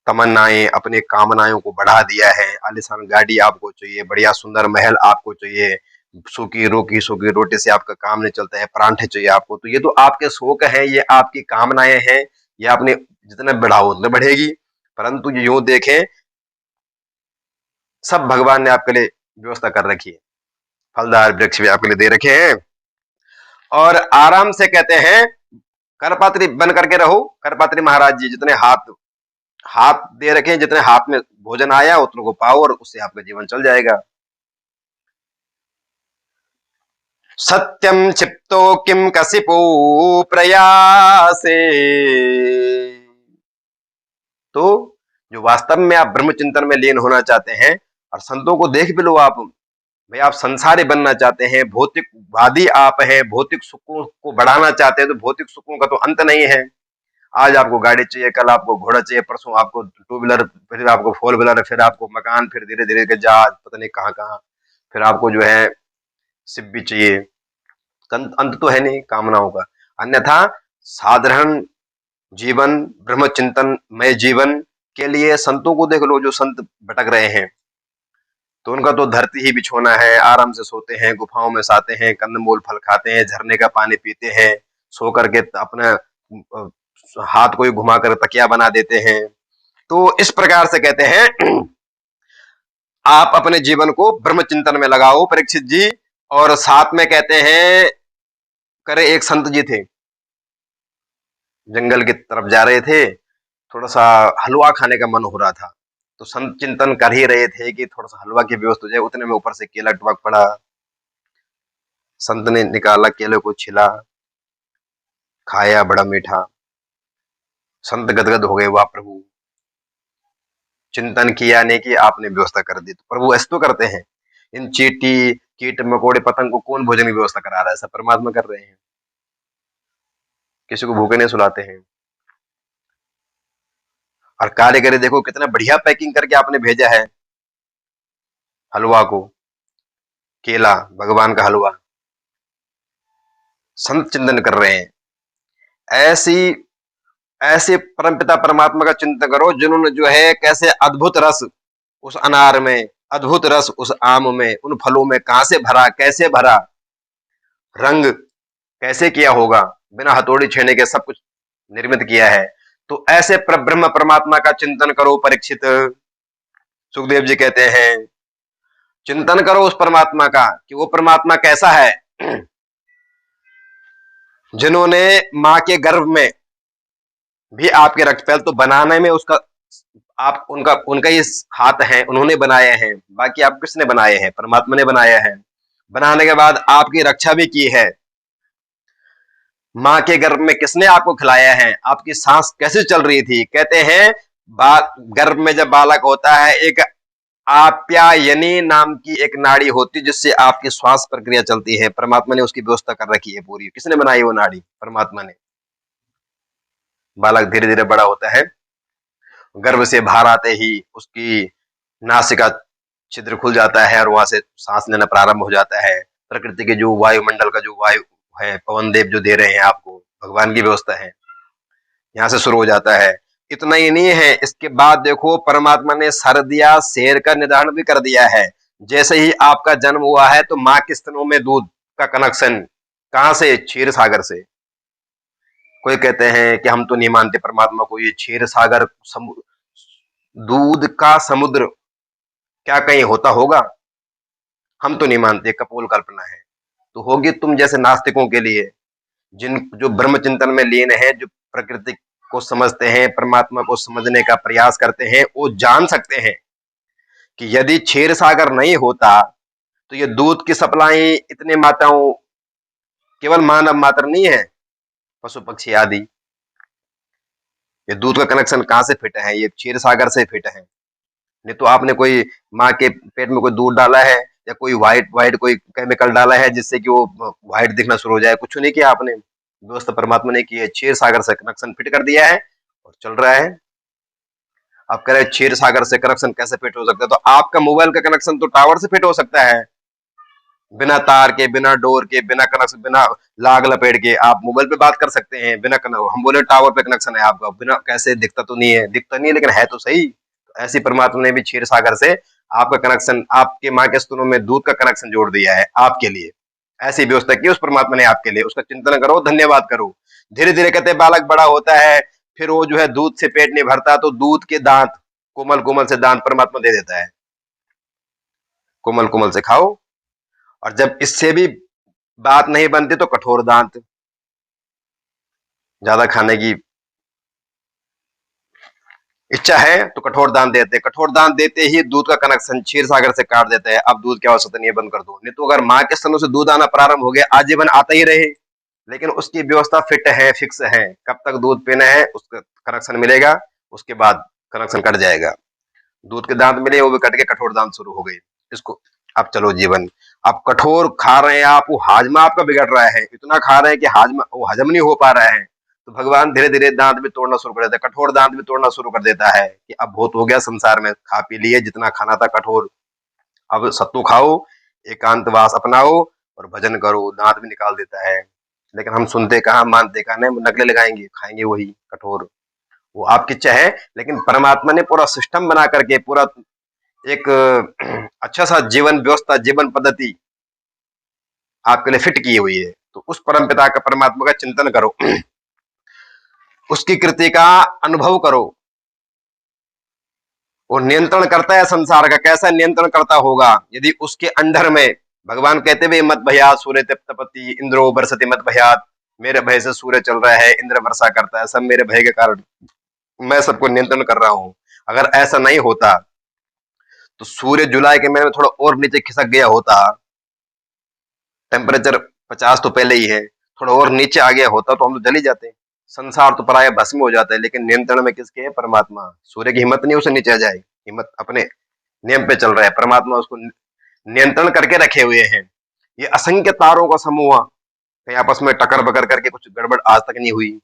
तमन्नाएं, अपने कामनाओं को बढ़ा दिया है। आलीशान गाड़ी आपको चाहिए, बढ़िया सुंदर महल आपको चाहिए, सूखी रोटी से आपका काम नहीं चलता है, परांठे चाहिए आपको, तो ये तो आपके शौक है, ये आपकी कामनाएं हैं, ये आपने जितना बढ़ाओ उतना बढ़ेगी। परंतु यूं देखें, सब भगवान ने आपके लिए व्यवस्था कर रखी है, फलदार वृक्ष भी आपके लिए दे रखे हैं। और आराम से कहते हैं करपात्री बन करके रहो। करपात्री महाराज जी जितने हाथ हाथ दे रखे हैं, जितने हाथ में भोजन आया उतने को पाओ, और उससे आपका जीवन चल जाएगा। सत्यम क्षिप्तो किम कसिपो प्रयासे, तो जो वास्तव में आप ब्रह्म चिंतन में लीन होना चाहते हैं, और संतों को देख भी लो आप, भाई आप संसारी बनना चाहते हैं, भौतिकवादी आप हैं, भौतिक सुखों को बढ़ाना चाहते हैं, तो भौतिक सुखों का तो अंत नहीं है। आज आपको गाड़ी चाहिए, कल आपको घोड़ा चाहिए, परसों आपको टू व्हीलर, फिर आपको फोर व्हीलर, फिर आपको मकान, फिर धीरे धीरे जहाज, पता नहीं कहाँ कहाँ, फिर आपको जो है शिप भी चाहिए। अंत तो है नहीं कामनाओं का। अन्यथा साधारण जीवन, ब्रह्म चिंतन में जीवन के लिए संतों को देख लो, जो संत भटक रहे हैं, तो उनका तो धरती ही बिछोना है, आराम से सोते हैं, गुफाओं में साते हैं, कंदमूल फल खाते हैं, झरने का पानी पीते हैं, सो करके अपना हाथ को घुमा कर तकिया बना देते हैं। तो इस प्रकार से कहते हैं आप अपने जीवन को ब्रह्म चिंतन में लगाओ परीक्षित जी। और साथ में कहते हैं, करे एक संत जी थे, जंगल की तरफ जा रहे थे, थोड़ा सा हलवा खाने का मन हो रहा था, तो संत चिंतन कर ही रहे थे कि थोड़ा सा हलवा की व्यवस्था हो जाए, उतने में ऊपर से केला टपक पड़ा। संत ने निकाला, केले को छिला, खाया बड़ा मीठा, संत गदगद हो गए, वाह प्रभु, चिंतन किया नहीं कि आपने व्यवस्था कर दी। तो प्रभु ऐसे तो करते हैं। इन चींटी कीट मकोड़े पतंग को कौन भोजन की व्यवस्था करा रहा है? सब परमात्मा कर रहे हैं। किसी को भूखे नहीं सुलाते हैं। और कारीगरी देखो कितना बढ़िया पैकिंग करके आपने भेजा है हलवा को, केला, भगवान का हलवा। संत चिंतन कर रहे हैं। ऐसी ऐसे परमपिता परमात्मा का चिंतन करो जिन्होंने जो है कैसे अद्भुत रस उस अनार में, अद्भुत रस उस आम में, उन फलों में कहां से भरा, कैसे भरा, रंग कैसे किया होगा, बिना हथौड़ी छेड़ने के सब कुछ निर्मित किया है। तो ऐसे ब्रह्म परमात्मा का चिंतन करो परीक्षित। सुखदेव जी कहते हैं चिंतन करो उस परमात्मा का कि वो परमात्मा कैसा है, जिन्होंने मां के गर्भ में भी आपके रक्त, पहले तो बनाने में उसका आप उनका उनका ही हाथ है, उन्होंने बनाए हैं। बाकी आप किसने बनाए हैं? परमात्मा ने बनाया है। बनाने के बाद आपकी रक्षा भी की है। मां के गर्भ में किसने आपको खिलाया है? आपकी सांस कैसे चल रही थी? कहते हैं गर्भ में जब बालक होता है, एक आप्यायनी नाम की एक नाड़ी होती जिससे आपकी श्वास प्रक्रिया चलती है। परमात्मा ने उसकी व्यवस्था कर रखी है पूरी। किसने बनाई वो नाड़ी? परमात्मा ने। बालक धीरे धीरे बड़ा होता है, गर्भ से बाहर आते ही उसकी नासिका छिद्र खुल जाता है और वहां से सांस लेना प्रारंभ हो जाता है। प्रकृति के जो वायुमंडल का जो वायु है, पवन देव जो दे रहे हैं आपको, भगवान की व्यवस्था है, यहाँ से शुरू हो जाता है। इतना ही नहीं है, इसके बाद देखो परमात्मा ने सर्दिया शेर का निर्धारण भी कर दिया है। जैसे ही आपका जन्म हुआ है तो माँ के स्तनों में दूध का कनेक्शन कहां से? क्षीर सागर से। कोई कहते हैं कि हम तो नहीं मानते परमात्मा को, ये क्षीर सागर दूध का समुद्र क्या कहीं होता होगा? हम तो नहीं मानते, कपोल कल्पना है। तो होगी तुम जैसे नास्तिकों के लिए, जिन जो ब्रह्म चिंतन में लीन है, जो प्रकृति को समझते हैं, परमात्मा को समझने का प्रयास करते हैं, वो जान सकते हैं कि यदि क्षीर सागर नहीं होता तो ये दूध की सप्लाई इतने मात्राओं केवल मानव मात्र नहीं है, पशु पक्षी आदि, ये दूध का कनेक्शन कहां से फिट है? ये क्षीर सागर से फिट है। नहीं तो आपने कोई माँ के पेट में कोई दूध डाला है या कोई व्हाइट व्हाइट कोई केमिकल डाला है जिससे कि वो व्हाइट दिखना शुरू हो जाए? कुछ नहीं किया आपने। व्यवस्था परमात्मा ने की है, क्षीर सागर से कनेक्शन फिट कर दिया है और चल रहा है। आप कह रहे हैं क्षीर सागर से कनेक्शन कैसे फिट हो सकता है? तो आपका मोबाइल का कनेक्शन तो टावर से फिट हो सकता है, बिना तार के, बिना डोर के, बिना कनेक्शन, बिना लाग लपेट के आप मोबाइल पे बात कर सकते हैं बिना हम बोले टावर पे कनेक्शन है आपका, बिना कैसे? दिखता तो नहीं है, दिखता नहीं है लेकिन है तो सही। तो ऐसी परमात्मा ने भी क्षीर सागर से आपका कनेक्शन, आपके माँ के स्तनों में दूध का कनेक्शन जोड़ दिया है आपके लिए। ऐसी व्यवस्था की उस परमात्मा ने आपके लिए। उसका चिंतन करो, धन्यवाद करो। धीरे धीरे कहते हैं बालक बड़ा होता है, फिर वो जो है दूध से पेट नहीं भरता तो दूध के दांत, कोमल कोमल से दांत परमात्मा दे देता है, कोमल कोमल से खाओ। और जब इससे भी बात नहीं बनती तो कठोर दांत, ज्यादा खाने की इच्छा है तो कठोर दांत देते हैं। कठोर दांत देते ही दूध का कनेक्शन क्षीर सागर से काट देते हैं। अब दूध की आवश्यकता नहीं है, बंद कर दो। नहीं तो अगर माँ के स्तनों से दूध आना प्रारंभ हो गया, आजीवन आता ही रहे, लेकिन उसकी व्यवस्था फिट है, फिक्स है, कब तक दूध पीना है उसका कनेक्शन मिलेगा, उसके बाद कनेक्शन कट जाएगा। दूध के दांत मिले, वो भी कट के कठोर दांत शुरू हो गए। इसको अब चलो जीवन, आप कठोर खा रहे हैं, आप वो हाजमा आपका बिगड़ रहा है, इतना खा रहे हैं कि हाजमा वो हजम नहीं हो पा रहा है। तो भगवान धीरे धीरे दांत भी तोड़ना शुरू कर देता है, कठोर दांत भी तोड़ना शुरू कर देता है कि अब बहुत हो गया संसार में, खा पी लिए जितना खाना था कठोर, अब सत्तू खाओ, एकांतवास अपनाओ और भजन करो। दांत भी निकाल देता है, लेकिन हम सुनते कहाँ, मानते कहाँ, नहीं नकले लगाएंगे, खाएंगे वही कठोर। वो आपकी इच्छा है, लेकिन परमात्मा ने पूरा सिस्टम बना करके, पूरा एक अच्छा सा जीवन व्यवस्था, जीवन पद्धति आपके लिए फिट की हुई है। तो उस परम पिता का, परमात्मा का चिंतन करो, उसकी कृति का अनुभव करो। वो नियंत्रण करता है संसार का, कैसा नियंत्रण करता होगा? यदि उसके अंडर में, भगवान कहते हुए मत भयात सूर्य तपति इंद्रो बरसति मत भयात, मेरे भय से सूर्य चल रहा है, इंद्र वर्षा करता है, सब मेरे भय के कारण मैं सबको नियंत्रण कर रहा हूं। अगर ऐसा नहीं होता तो सूर्य जुलाई के महीने में थोड़ा और नीचे खिसक गया होता, टेम्परेचर 50 तो पहले ही है, थोड़ा और नीचे आ गया होता तो हम तो जल ही जाते। संसार तो प्राय भस्म हो जाता है, लेकिन नियंत्रण में किसके है? परमात्मा। सूर्य की हिम्मत नहीं उसे नीचे आ जाए, हिम्मत अपने नियम पे चल रहा है, परमात्मा उसको नियंत्रण करके रखे हुए हैं। ये असंख्य तारों का समूह कहीं आपस में टकर बकर करके कुछ गड़बड़ आज तक नहीं हुई।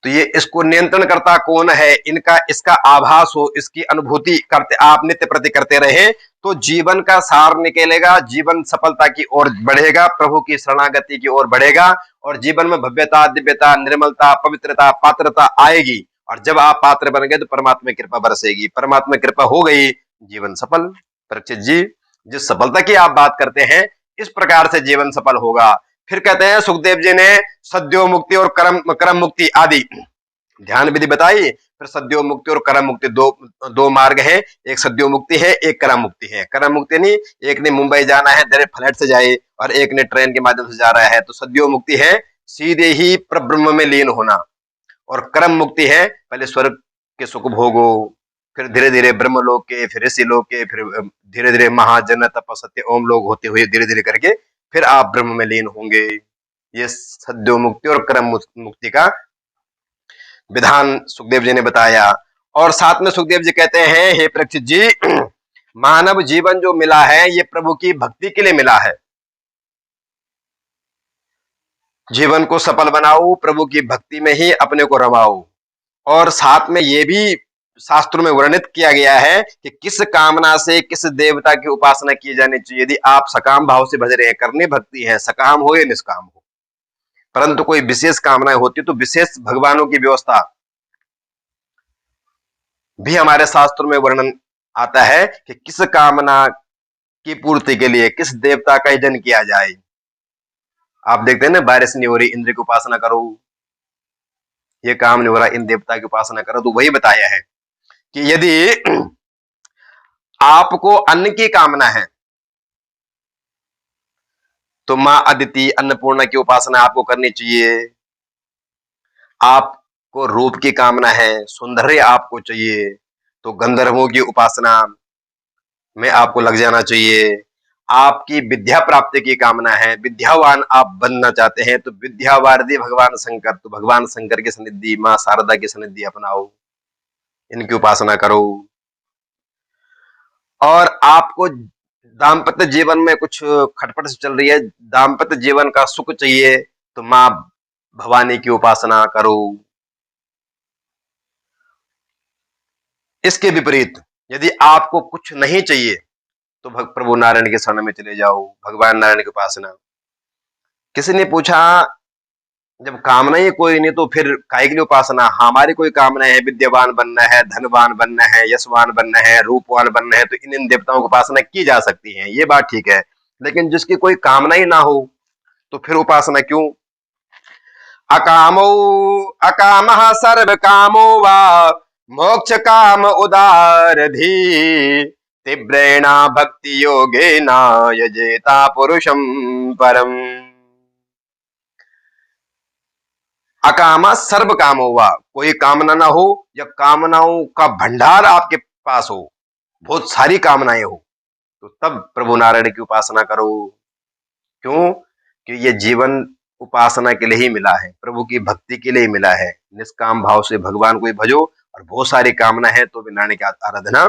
तो ये इसको नियंत्रण करता कौन है, इनका इसका आभास हो, इसकी अनुभूति करते आप नित्य प्रति करते रहे तो जीवन का सार निकलेगा, जीवन सफलता की ओर बढ़ेगा, प्रभु की शरणागति की ओर बढ़ेगा और जीवन में भव्यता, दिव्यता, निर्मलता, पवित्रता, पात्रता आएगी। और जब आप पात्र बन गए तो परमात्मा की कृपा बरसेगी, परमात्मा की कृपा हो गई, जीवन सफल। परीक्षित जी, जिस सफलता की आप बात करते हैं इस प्रकार से जीवन सफल होगा। फिर कहते हैं सुखदेव जी ने सद्यो मुक्ति और कर्म मुक्ति आदि ध्यान विधि बताई। फिर सद्यो मुक्ति और कर्म मुक्ति दो मार्ग हैं, एक सद्यो मुक्ति है, एक कर्म मुक्ति है। कर्म मुक्ति नहीं, एक ने मुंबई जाना है डायरेक्ट फ्लाइट से जाए और एक ने ट्रेन के माध्यम से जा रहा है, तो सद्यो मुक्ति है सीधे ही परब्रह्म में लीन होना। और कर्म मुक्ति है पहले स्वर्ग के सुख भोगो, फिर धीरे धीरे ब्रह्म लोक के, फिर ऋषि लोक के, फिर धीरे धीरे महाजन तपसत्य ओम लोग होते हुए धीरे धीरे करके फिर आप ब्रह्म में लीन होंगे। ये सद्यो मुक्ति और कर्म मुक्ति का विधान सुखदेव जी ने बताया। और साथ में सुखदेव जी कहते हैं, हे परीक्षित जी, मानव जीवन जो मिला है ये प्रभु की भक्ति के लिए मिला है। जीवन को सफल बनाओ, प्रभु की भक्ति में ही अपने को रमाओ। और साथ में ये भी शास्त्रों में वर्णित किया गया है कि किस कामना से किस देवता की उपासना की जानी चाहिए। यदि आप सकाम भाव से भज रहे हैं, करनी भक्ति है, सकाम हो या निष्काम हो, परंतु कोई विशेष कामनाएं होती तो विशेष भगवानों की व्यवस्था भी हमारे शास्त्रों में वर्णन आता है कि किस कामना की पूर्ति के लिए किस देवता का यजन किया जाए। आप देखते हैं ना, बारिश नहीं हो रही, इंद्र की उपासना करो, ये काम नहीं हो रहा, इन देवता की उपासना करो। तो वही बताया है कि यदि आपको अन्न की कामना है तो मां अदिति अन्नपूर्णा की उपासना आपको करनी चाहिए। आपको रूप की कामना है, सौंदर्य आपको चाहिए, तो गंधर्वों की उपासना में आपको लग जाना चाहिए। आपकी विद्या प्राप्ति की कामना है, विद्यावान आप बनना चाहते हैं, तो विद्यावारिधि भगवान शंकर, तो भगवान शंकर की सन्निधि, मां शारदा की सन्निधि अपनाओ, इनकी उपासना करो। और आपको दाम्पत्य जीवन में कुछ खटपट से चल रही है, दाम्पत्य जीवन का सुख चाहिए, तो मां भवानी की उपासना करो। इसके विपरीत यदि आपको कुछ नहीं चाहिए तो प्रभु नारायण के शरण में चले जाओ, भगवान नारायण की उपासना। किसी ने पूछा, जब कामना ही कोई नहीं तो फिर काहे के लिए उपासना? हमारी कोई कामना है, विद्यावान बनना है, धनवान बनना है, यशवान बनना है, रूपवान बनना है, तो इन देवताओं की उपासना की जा सकती है, ये बात ठीक है। लेकिन जिसकी कोई कामना ही ना हो तो फिर उपासना क्यों? अकामो अकामः सर्व कामो वा मोक्ष काम उदारधि तीव्रेणा भक्ति योगेना यजेता पुरुषम परम। अकामा सर्व काम हुआ, कोई कामना ना हो या कामनाओं का भंडार आपके पास हो, बहुत सारी कामनाएं हो, तो तब प्रभु नारायण की उपासना करो। क्यों? कि ये जीवन उपासना के लिए ही मिला है, प्रभु की भक्ति के लिए मिला है। निष्काम भाव से भगवान को ही भजो, और बहुत सारी कामना है तो भी नारायण की आराधना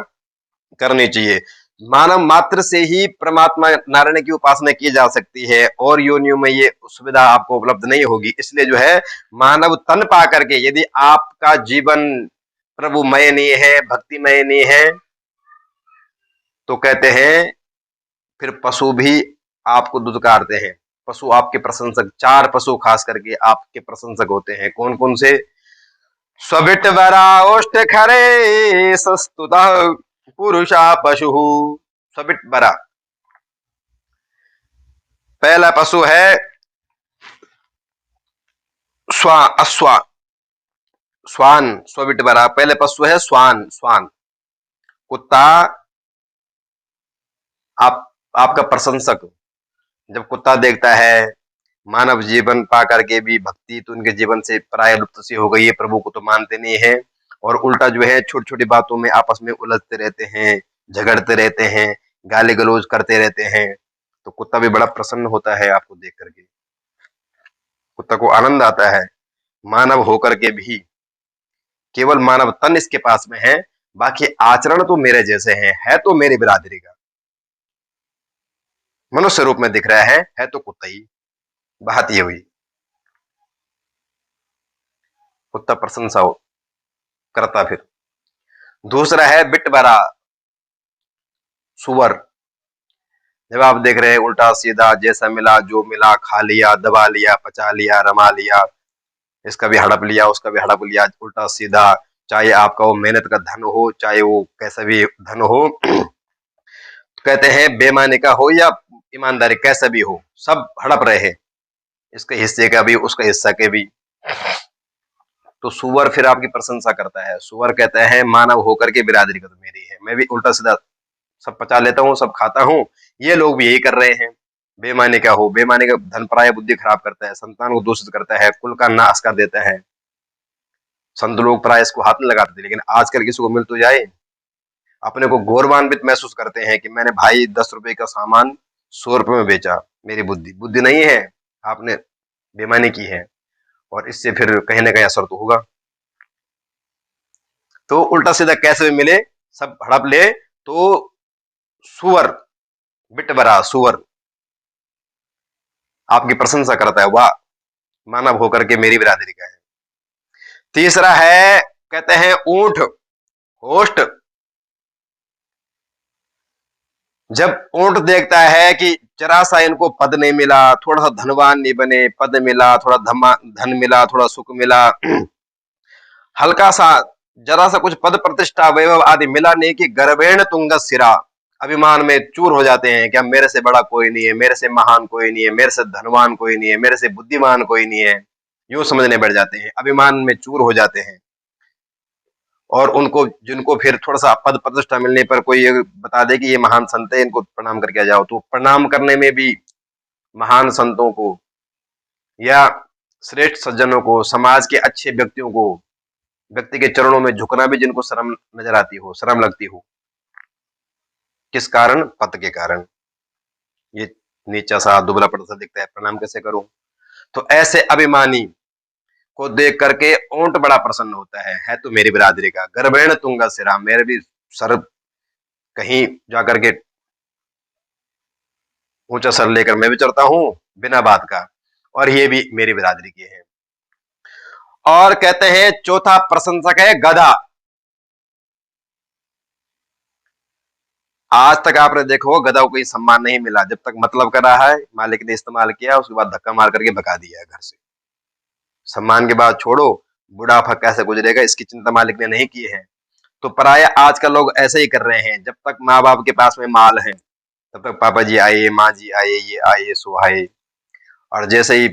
करनी चाहिए। मानव मात्र से ही परमात्मा नारायण की उपासना की जा सकती है, और योनियों में ये सुविधा आपको उपलब्ध नहीं होगी। इसलिए जो है, मानव तन पा करके यदि आपका जीवन प्रभुमय नहीं है, भक्तिमय नहीं है, तो कहते हैं फिर पशु भी आपको दुत्कारते हैं। पशु आपके प्रशंसक, 4 पशु खास करके आपके प्रशंसक होते हैं। कौन कौन से? स्वबिट वरा ओष्ठ खरे सस्तुता पुरुषा पशु। स्वबिट बरा, पहला पशु है अश्वा, स्वान। स्वबिट बरा पहले पशु है स्वान, स्वान। कुत्ता आपका प्रशंसक। जब कुत्ता देखता है मानव जीवन पा करके भी भक्ति तो उनके जीवन से प्राय लुप्त सी हो गई है, प्रभु को तो मानते नहीं है, और उल्टा जो है छोटी छोटी बातों में आपस में उलझते रहते हैं, झगड़ते रहते हैं, गाली गलौज करते रहते हैं, तो कुत्ता भी बड़ा प्रसन्न होता है आपको देख करके, कुत्ता को आनंद आता है। मानव होकर के भी केवल मानव तन इसके पास में है, बाकी आचरण तो मेरे जैसे है तो मेरी बिरादरी का, मनुष्य रूप में दिख रहा है तो कुत्ता ही। बात ये हुई, कुत्ता प्रशंसा करता। फिर दूसरा है बिटबरा, सुअर। जब आप देख रहे हैं उल्टा सीधा, जैसा मिला जो मिला, खा लिया, दबा लिया, पचा लिया, रमा लिया, इसका भी हड़प लिया, उसका भी हड़प लिया, उल्टा सीधा, चाहे आपका वो मेहनत का धन हो, चाहे वो कैसा भी धन हो, कहते हैं बेईमानी का हो या ईमानदारी, कैसा भी हो, सब हड़प रहे हैं, इसके हिस्से का भी, उसका हिस्सा के भी। तो सुअर फिर आपकी प्रशंसा करता है। सुअर कहता है मानव होकर के बिरादरी का तो मेरी है, मैं भी उल्टा सीधा सब पचा लेता हूँ, सब खाता हूँ, ये लोग भी यही कर रहे हैं। बेईमानी का हो, बेईमानी का धन पराया बुद्धि खराब करता है, संतान को दूषित करता है, कुल का नाश कर देता है। संत लोग प्राय इसको हाथ में लगाते थे, लेकिन आजकल किसी को मिल तो जाए, अपने को गौरवान्वित महसूस करते हैं कि मैंने भाई 10 रुपए का सामान 100 रुपए में बेचा। मेरी बुद्धि बुद्धि नहीं है, आपने बेईमानी की है, और इससे फिर कहीं ना कहीं असर तो होगा। तो उल्टा सीधा कैसे भी मिले सब हड़प ले, तो सुअर, बिटबरा सुअर आपकी प्रशंसा करता है, वाह मानव होकर के मेरी बिरादरी का है। तीसरा है, कहते हैं ऊंट, होस्ट। जब ऊंट देखता है कि जरा सा इनको पद नहीं मिला, थोड़ा सा धनवान नहीं बने, पद मिला, थोड़ा धन मिला, थोड़ा सुख मिला, हल्का सा जरा सा कुछ पद प्रतिष्ठा वैभव आदि मिला नहीं, कि गर्वेण तुंग सिरा, अभिमान में चूर हो जाते हैं, क्या मेरे से बड़ा कोई नहीं है, मेरे से महान कोई नहीं है, मेरे से धनवान कोई नहीं है, मेरे से बुद्धिमान कोई नहीं है, यूं समझने बैठ जाते हैं, अभिमान में चूर हो जाते हैं। और उनको, जिनको फिर थोड़ा सा पद प्रतिष्ठा मिलने पर कोई ये बता दे कि ये महान संत है, इनको प्रणाम करके आ जाओ, तो प्रणाम करने में भी महान संतों को या श्रेष्ठ सज्जनों को, समाज के अच्छे व्यक्तियों को, व्यक्ति के चरणों में झुकना भी जिनको शर्म नजर आती हो, शर्म लगती हो, किस कारण? पद के कारण। ये नीचा सा दुबला पड़ा सा दिखता है, प्रणाम कैसे करूं? तो ऐसे अभिमानी को देख करके ऊंट बड़ा प्रसन्न होता है तो मेरी बिरादरी का। गर्भेण तुंगा सिरा, मेरे भी सर कहीं जाकर के ऊंचा सर लेकर मैं भी चढ़ता हूं बिना बात का, और ये भी मेरी बिरादरी के हैं। और कहते हैं चौथा प्रशंसक है गधा। आज तक आपने देखो गधा को कोई सम्मान नहीं मिला, जब तक मतलब कर रहा है, मालिक ने इस्तेमाल किया, उसके बाद धक्का मार करके भगा दिया है घर से। सम्मान के बाद छोड़ो, बुढ़ापा कैसे गुजरेगा इसकी चिंता मालिक ने नहीं की है। तो पराया आजकल लोग ऐसे ही कर रहे हैं, जब तक माँ बाप के पास में माल है तब तक पापा जी आए, माँ जी आए, ये आए, सो आए, और जैसे ही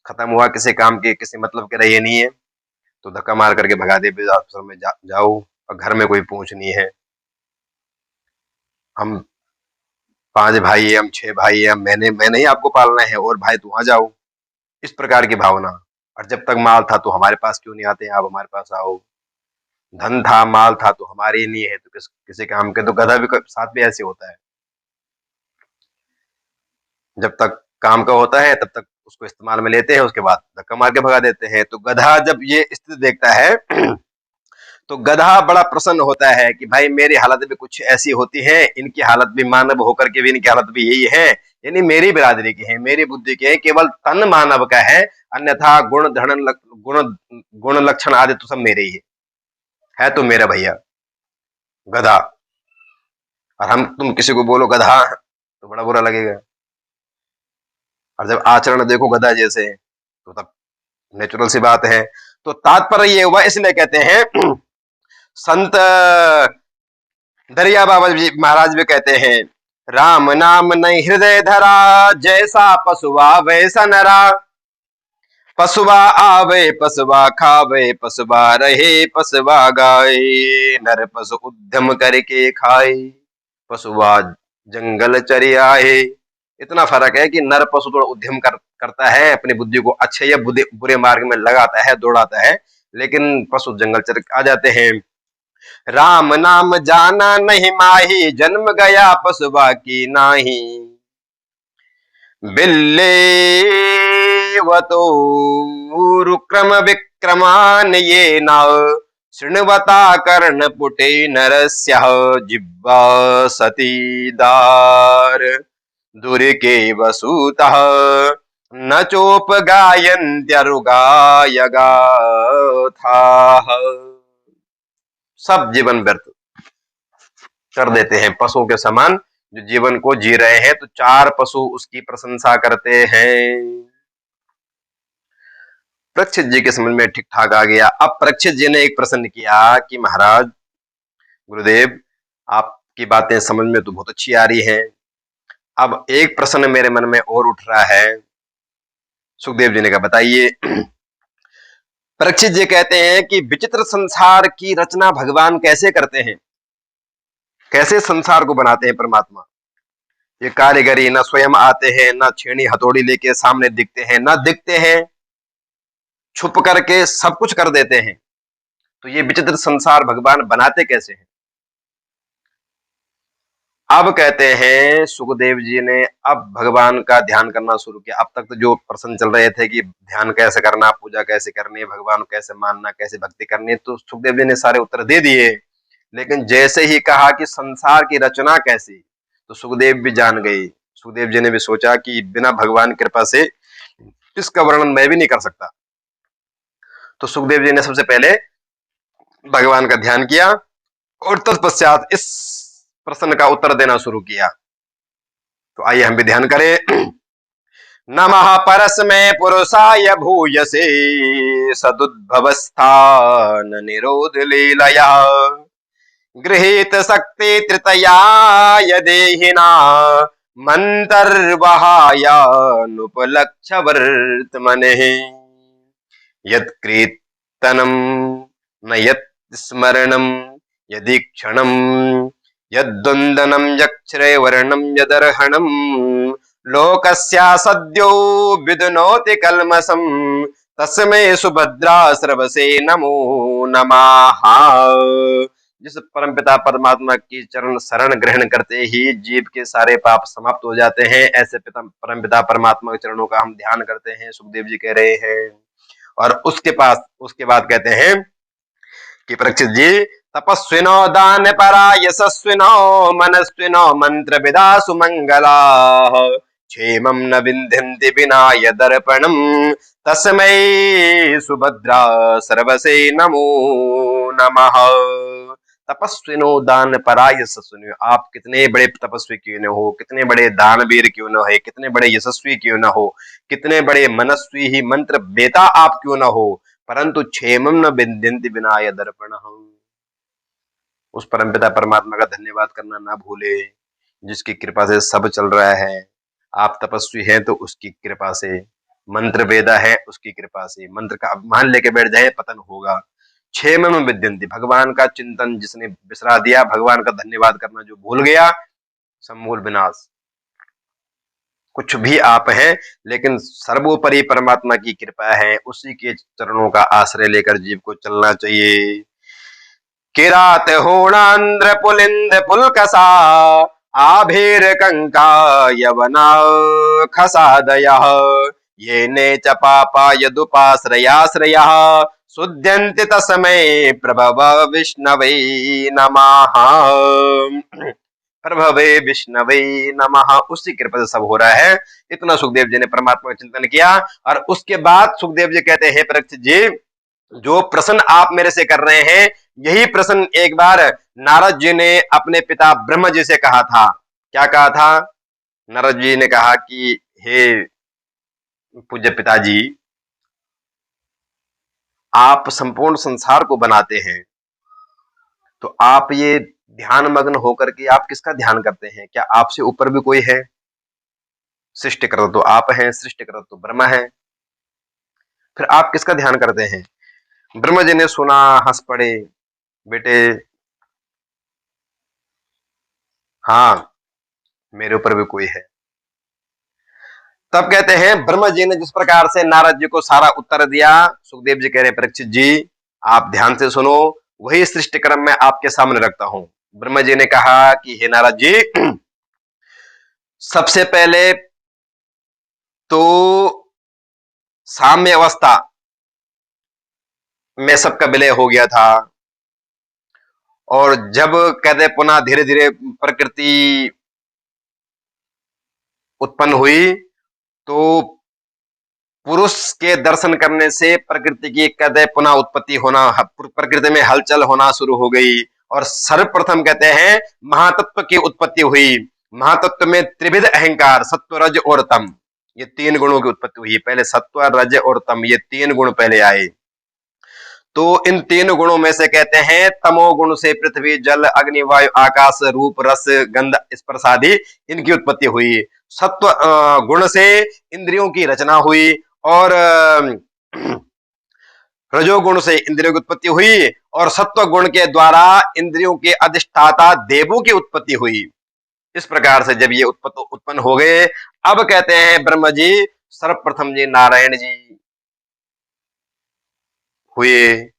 खत्म हुआ किसी काम के, किसी मतलब के रहे नहीं है, तो धक्का मार करके भगा दे, अफसर में जाओ, और घर में कोई पूछ नहीं है, हम 5 भाई है, हम 6 भाई है, मैंने ही आपको पालना है, और भाई तू आ जाओ, इस प्रकार की भावना। और जब तक माल था तो हमारे पास क्यों नहीं आते, आप हमारे पास आओ, धन था, माल था तो हमारे ही नहीं है तो किसी काम के। तो गधा भी साथ भी ऐसे होता है, जब तक काम का होता है तब तक उसको इस्तेमाल में लेते हैं, उसके बाद धक्का मार के भगा देते हैं। तो गधा जब ये स्थिति देखता है तो गधा बड़ा प्रसन्न होता है कि भाई मेरी हालत भी कुछ ऐसी होती है, इनकी हालत भी मानव होकर के भी इनकी हालत भी यही है, यानी मेरी बिरादरी की है, मेरी बुद्धि के है, केवल तन मानव का है, अन्यथा गुण लक्षण आदि तो सब मेरे ही है तो मेरा भैया गधा। और हम तुम किसी को बोलो गधा तो बड़ा बुरा लगेगा, और जब आचरण देखो गधा जैसे तो तब नेचुरल सी बात है। तो तात्पर्य ये हुआ, इसलिए कहते हैं संत दरिया बाबा जी महाराज भी कहते हैं, राम नाम नहीं हृदय धरा, जैसा पशुआ वैसा नरा, पशुआ आवे पशुआ खावे, पशुआ रहे पशुआ गाए, नर पशु उद्यम करके खाए, पशुआ जंगल चरी आए। इतना फर्क है कि नर पशु थोड़ा उद्यम करता है, अपनी बुद्धि को अच्छे या बुरे मार्ग में लगाता है, दौड़ाता है, लेकिन पशु जंगल चर आ जाते हैं। राम नाम जाना नहीं माही, जन्म गया पशुआ की नाही, बिल्लेवतो रुक्रम विक्रमान ये न शृण्वता कर्णपुटे नरस्यः जिह्वा सतीदार दुरिके वसुतः न चोपगायन्त्यरुगायगाथाः। सब जीवन व्यर्थ कर देते हैं पशुओं के समान जो जीवन को जी रहे हैं, तो चार पशु उसकी प्रशंसा करते हैं। परीक्षित जी के समझ में ठीक ठाक आ गया। अब परीक्षित जी ने एक प्रश्न किया कि महाराज गुरुदेव, आपकी बातें समझ में तो बहुत अच्छी आ रही हैं, अब एक प्रश्न मेरे मन में और उठ रहा है। सुखदेव जी ने कहा बताइए। परीक्षित जी कहते हैं कि विचित्र संसार की रचना भगवान कैसे करते हैं, कैसे संसार को बनाते हैं परमात्मा। ये कारीगरी न स्वयं आते हैं, न छेनी हथौड़ी लेके सामने दिखते हैं, न दिखते हैं, छुप करके सब कुछ कर देते हैं। तो ये विचित्र संसार भगवान बनाते कैसे हैं। अब कहते हैं सुखदेव जी ने अब भगवान का ध्यान करना शुरू किया। अब तक तो जो प्रश्न चल रहे थे कि ध्यान कैसे करना, पूजा कैसे करनी है, भगवान को कैसे मानना, कैसे भक्ति करनी है, तो सुखदेव जी ने सारे उत्तर दे दिए। लेकिन जैसे ही कहा कि संसार की रचना कैसी, तो सुखदेव भी जान गए। सुखदेव जी ने भी सोचा कि बिना भगवान कृपा से इसका वर्णन मैं भी नहीं कर सकता। तो सुखदेव जी ने सबसे पहले भगवान का ध्यान किया और तत्पश्चात इस प्रश्न का उत्तर देना शुरू किया। तो आइए हम भी ध्यान करें। नमः परस्मै पुरुषाय भूयसे सदुद्भवस्थान निरोध लीलया गृहीत शक्ति तृतयाय देहिना मंतर्वहायानुपलक्ष्य वर्तमनेः यत्कीर्तनं न यत्स्मरणं यदीक्षणं यद्वन्दनं यक्षरैवर्णं यदर्हणं लोकस्या सद्यो विदुनोति कल्मषं तस्मै सुभद्रा स्रवसे नमो नमः। जिस परमपिता परमात्मा की चरण शरण ग्रहण करते ही जीव के सारे पाप समाप्त हो जाते हैं, ऐसे परमपिता परमात्मा के चरणों का हम ध्यान करते हैं, सुखदेव जी कह रहे हैं। और उसके बाद कहते हैं कि परीक्षित जी तपस्विनो दान परा यशस्विनो मनस्विनो मंत्र विदा सुमंगला क्षेमं न विन्ध्यन्ति विना यदर्पणं तस्मै सुभद्रा सर्वसे नमो नमः। तपस्विनो दान परा यशस्विनो, आप कितने बड़े तपस्वी क्यों न हो, कितने बड़े दानवीर क्यों न हो, कितने बड़े यशस्वी क्यों न हो, कितने बड़े मनस्वी ही मंत्र बेता आप क्यों न हो, परंतु क्षेमं न विन्ध्यन्ति विना यदर्पणं, उस परमपिता परमात्मा का धन्यवाद करना ना भूले जिसकी कृपा से सब चल रहा है। आप तपस्वी हैं तो उसकी कृपा से, मंत्र वेदा है उसकी कृपा से, मंत्र का अभिमान लेके बैठ जाए पतन होगा। क्षेमं विद्यन्ति, भगवान का चिंतन जिसने बिसरा दिया, भगवान का धन्यवाद करना जो भूल गया, समूल विनाश। कुछ भी आप हैं, लेकिन सर्वोपरि परमात्मा की कृपा है, उसी के चरणों का आश्रय लेकर जीव को चलना चाहिए। किरात होणांध्र पुलिंद पुलकसा आभीर कंका यवना खसादयः येने च पापा यदुपाश्रयाश्रयः शुद्ध्यन्ति तस्मै प्रभव विष्णवे नमः। प्रभवे विष्णवे नमः, उसी कृपा से सब हो रहा है। इतना सुखदेव जी ने परमात्मा का चिंतन किया। और उसके बाद सुखदेव जी कहते हैं परीक्षित जी, जो प्रश्न आप मेरे से कर रहे हैं, यही प्रश्न एक बार नारद जी ने अपने पिता ब्रह्मा जी से कहा था। क्या कहा था? नारद जी ने कहा कि हे पूज्य पिताजी, आप संपूर्ण संसार को बनाते हैं, तो आप ये ध्यान मग्न होकर के आप किसका ध्यान करते हैं? क्या आपसे ऊपर भी कोई है? सृष्टिकर्ता तो आप हैं, सृष्टिकर्ता तो ब्रह्मा है, फिर आप किसका ध्यान करते हैं? ब्रह्मा जी ने सुना, हंस पड़े, बेटे हाँ मेरे ऊपर भी कोई है। तब कहते हैं ब्रह्मा जी ने जिस प्रकार से नारद जी को सारा उत्तर दिया, सुखदेव जी कह रहे परीक्षित जी आप ध्यान से सुनो, वही सृष्टि क्रम मैं आपके सामने रखता हूं। ब्रह्मा जी ने कहा कि हे नारद जी, सबसे पहले तो साम्य अवस्था में सबका विलय हो गया था। और जब कहते पुनः धीरे धीरे प्रकृति उत्पन्न हुई, तो पुरुष के दर्शन करने से प्रकृति की कहते पुनः उत्पत्ति होना, प्रकृति में हलचल होना शुरू हो गई। और सर्वप्रथम कहते हैं महातत्व की उत्पत्ति हुई। महातत्व में त्रिविध अहंकार, सत्व, रज और तम, ये तीन गुणों की उत्पत्ति हुई। पहले सत्व, रज और तम, ये तीन गुण पहले आए। तो इन तीन गुणों में से कहते हैं तमोगुण से पृथ्वी, जल, अग्नि, वायु, आकाश, रूप, रस, गंध, स्पर्श आदि इनकी उत्पत्ति हुई। सत्व गुण से इंद्रियों की रचना हुई, और रजोगुण से इंद्रियों की उत्पत्ति हुई, और सत्व गुण के द्वारा इंद्रियों के अधिष्ठाता देवों की उत्पत्ति हुई। इस प्रकार से जब ये उत्पन्न हो गए, अब कहते हैं ब्रह्म जी सर्वप्रथम जी नारायण जी हुए।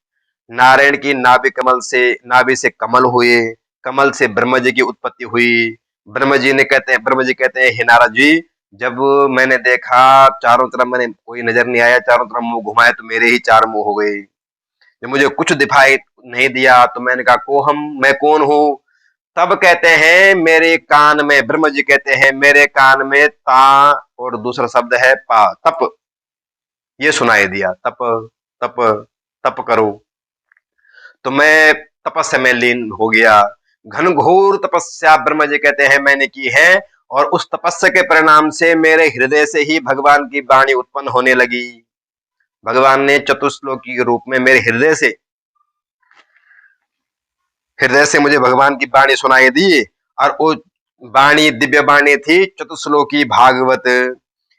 नारायण की नाभि से कमल हुए, कमल से ब्रह्म जी की उत्पत्ति हुई। ब्रह्म जी कहते हैं हे नारद जी, जब मैंने देखा चारों तरफ, मैंने कोई नजर नहीं आया, चारों तरफ मुंह घुमाए तो मेरे ही चार मुंह हो गए। जब मुझे कुछ दिखाई नहीं दिया तो मैंने कहा को हम, मैं कौन हूं। तब कहते हैं मेरे कान में, ब्रह्म जी कहते हैं मेरे कान में ता और दूसरा शब्द है पा, तप, ये सुनाई दिया। तप तप तप करो। तो मैं तपस्या में लीन हो गया। घनघोर तपस्या ब्रह्म जी कहते हैं मैंने की है, और उस तपस्या के परिणाम से मेरे हृदय से ही भगवान की वाणी उत्पन्न होने लगी। भगवान ने चतुश्लोकी के रूप में मेरे हृदय से मुझे भगवान की वाणी सुनाई दी। और वो वाणी दिव्य वाणी थी चतुश्लोकी भागवत।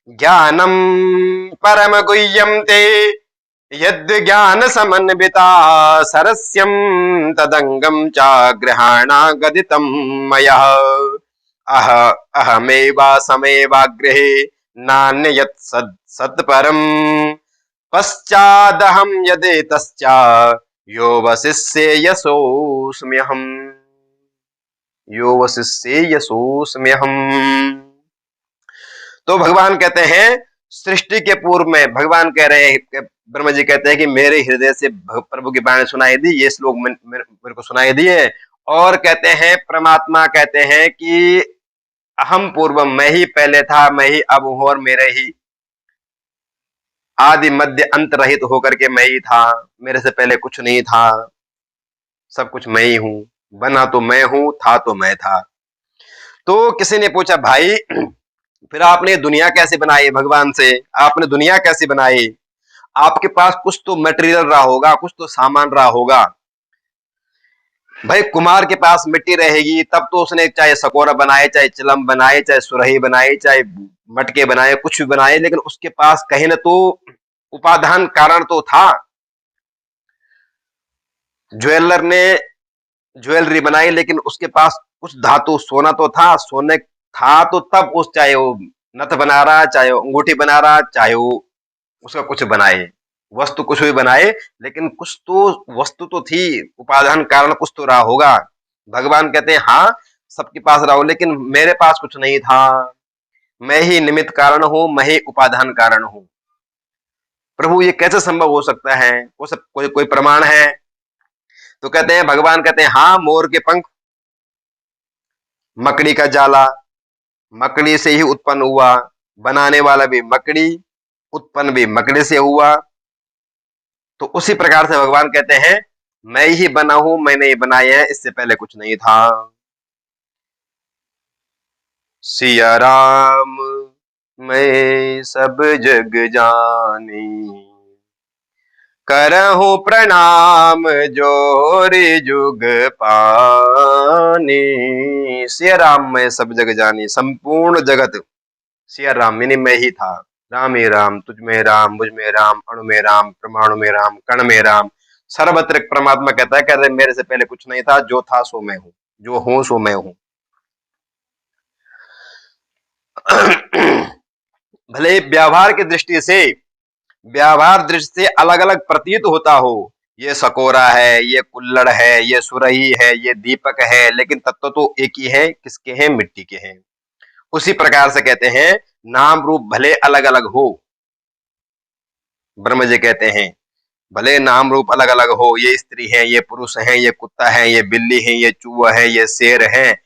ज्ञानम परम गुह्यम ते यद् ज्ञान समन्विता सरस्यम तदंगम चाग्रहाणा गदितम मया अहमेवा समेवाग्रहे नान्यत् सत्परम पश्चादहम यदेतश्चा यो वसिष्येयसोऽस्म्यहम्। तो भगवान कहते हैं सृष्टि के पूर्व में, भगवान कह रहे हैं, ब्रह्म जी कहते हैं कि मेरे हृदय से प्रभु की वाणी सुनाई दी, ये श्लोक मेरे को सुनाई दिए। और कहते हैं परमात्मा कहते हैं कि अहम पूर्वम, मैं ही पहले था, मैं ही अब हूं, और मेरे ही आदि मध्य अंत रहित होकर के मैं ही था। मेरे से पहले कुछ नहीं था, सब कुछ मैं ही हूं। बना तो मैं हूं, था तो मैं था। तो किसी ने पूछा भाई फिर आपने दुनिया कैसे बनाई? भगवान से आपने दुनिया कैसे बनाई? आपके पास कुछ तो मटेरियल रहा होगा, कुछ तो सामान रहा होगा। भाई कुम्हार के पास मिट्टी रहेगी तब तो उसने चाहे सकोरा बनाए, चाहे चिलम बनाए, चाहे सुरही बनाए, चाहे मटके बनाए, कुछ भी बनाए, लेकिन उसके पास कहीं ना तो उपादान कारण तो था। ज्वेलर ने ज्वेलरी बनाई, लेकिन उसके पास कुछ धातु, सोना तो था, सोने था तो तब उस, चाहे वो नथ बना रहा, चाहे वो अंगूठी बना रहा, चाहे वो उसका कुछ बनाए, वस्तु कुछ भी बनाए, लेकिन कुछ तो वस्तु तो थी, उपादान कारण कुछ तो रहा होगा। भगवान कहते हैं हाँ सबके पास रहा हो, लेकिन मेरे पास कुछ नहीं था। मैं ही निमित्त कारण हूं, मैं ही उपादान कारण हूं। प्रभु ये कैसे संभव हो सकता है? वो सब कोई प्रमाण है? तो कहते हैं, भगवान कहते हैं हाँ, मोर के पंख, मकड़ी का जाला, मकड़ी से ही उत्पन्न हुआ, बनाने वाला भी मकड़ी, उत्पन्न भी मकड़ी से हुआ। तो उसी प्रकार से भगवान कहते हैं मैं ही बना हूं, मैंने ही बनाया है, इससे पहले कुछ नहीं था। सिया राम मैं सब जग जानी, करहूं प्रणाम जोरी जुग पानी। सिया राम मैं सब जग जानी, संपूर्ण जगत सिया राम यानी मैं ही था। राम ही राम, तुझ में राम, मुझ में राम, अणु में राम, परमाणु में राम, कण में राम। सर्वत्र परमात्मा कहता है मेरे से पहले कुछ नहीं था, जो था सो मैं हूं, जो हूं सो मैं हूं। भले व्यवहार की दृष्टि से, व्यवहार दृष्टि से अलग अलग प्रतीत होता हो, ये सकोरा है, ये कुल्लड़ है, ये सुरही है, ये दीपक है, लेकिन तत्व तो एक ही है। किसके हैं? मिट्टी के हैं। उसी प्रकार से कहते हैं नाम रूप भले अलग अलग हो, ब्रह्म जी कहते हैं भले नाम रूप अलग अलग हो, ये स्त्री है, ये पुरुष है, ये कुत्ता है, ये बिल्ली है, ये चूहा है, ये शेर है,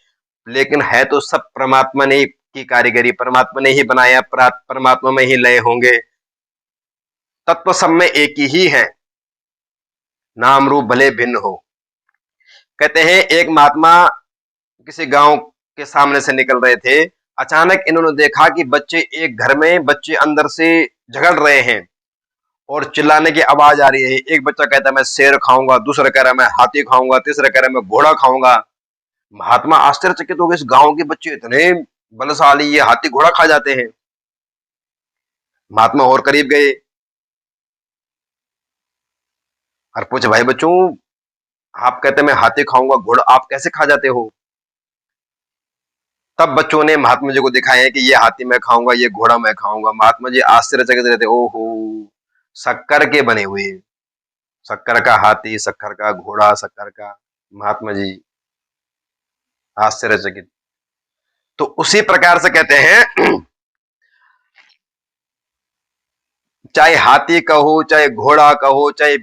लेकिन है तो सब परमात्मा ने की कारीगरी, परमात्मा ने ही बनाया, परमात्मा में ही लय होंगे। तत्व सब में एक ही है, नाम रूप भले भिन्न हो। कहते हैं एक महात्मा किसी गांव के सामने से निकल रहे थे, अचानक इन्होंने देखा कि बच्चे एक घर में बच्चे अंदर से झगड़ रहे हैं और चिल्लाने की आवाज आ रही है। एक बच्चा कहता है मैं शेर खाऊंगा, दूसरा कह रहा है मैं हाथी खाऊंगा, तीसरा कह रहा है मैं घोड़ा खाऊंगा। महात्मा आश्चर्यचकित हो गए, इस गांव के बच्चे इतने बलशाली, ये हाथी घोड़ा खा जाते हैं। महात्मा और करीब गए और पूछे भाई बच्चों, आप कहते मैं हाथी खाऊंगा, घोड़ा आप कैसे खा जाते हो? तब बच्चों ने महात्मा जी को दिखाया है कि ये हाथी मैं खाऊंगा, ये घोड़ा मैं खाऊंगा। महात्मा जी आश्चर्यचकित रहते, ओहो, शक्कर के बने हुए, शक्कर का हाथी, शक्कर का घोड़ा, शक्कर का। महात्मा जी आश्चर्यचकित। तो उसी प्रकार से कहते हैं चाहे हाथी कहो, चाहे घोड़ा कहो, चाहे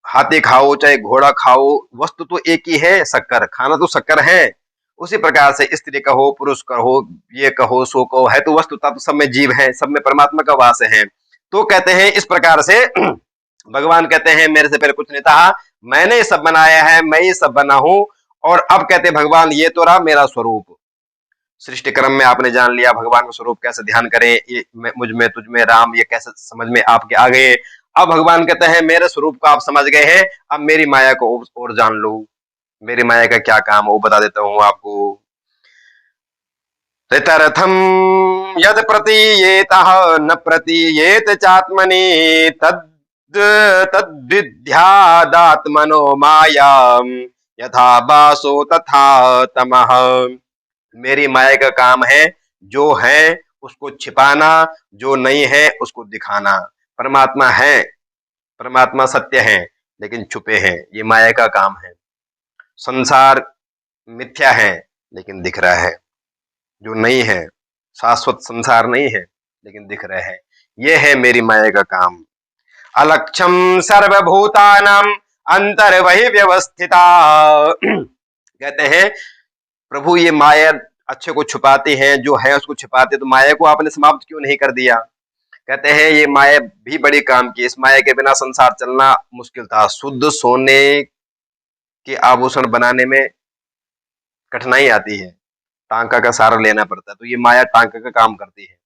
हाथी खाओ, चाहे घोड़ा खाओ, वस्तु तो एक ही है, शक्कर, खाना तो शक्कर है। उसी प्रकार से स्त्री कहो, पुरुष कहो, ये कहो, सो कहो, है तो वस्तु तत्व सब में जीव है, सब में परमात्मा का वास है। तो कहते हैं इस प्रकार से भगवान कहते हैं मेरे से पहले कुछ नहीं था, मैंने सब बनाया है, मैं ही सब बना हूं। और अब कहते हैं भगवान ये तो रहा मेरा स्वरूप। सृष्टि क्रम में आपने जान लिया भगवान का स्वरूप कैसे ध्यान करें, ये मुझ में तुझ में राम, ये कैसे समझ में आपके आ गए। अब भगवान कहते हैं मेरे स्वरूप को आप समझ गए हैं, अब मेरी माया को और जान लो। मेरी माया का क्या काम है वो बता देता हूं आपको। तदर्थम यद प्रतीयेतः न प्रतीयेत चात्मनि तद तद्विद्यादात्मनो मायाम यथा बासो तथा तमः। मेरी माया का काम है जो है उसको छिपाना, जो नहीं है उसको दिखाना। परमात्मा है, परमात्मा सत्य है, लेकिन छुपे हैं, ये माया का काम है। संसार मिथ्या है लेकिन दिख रहा है, जो नहीं है, शाश्वत संसार नहीं है लेकिन दिख रहे हैं। ये है मेरी माया का काम। अलक्षम सर्वभूतानाम अंतर वही व्यवस्थिता। कहते हैं प्रभु ये माया अच्छे को छुपाते हैं, जो है उसको छुपाते, तो माया को आपने समाप्त क्यों नहीं कर दिया? कहते हैं ये माया भी बड़ी काम की, इस माया के बिना संसार चलना मुश्किल था। शुद्ध सोने के आभूषण बनाने में कठिनाई आती है, टांका का सहारा लेना पड़ता है, तो ये माया टांका का काम करती है।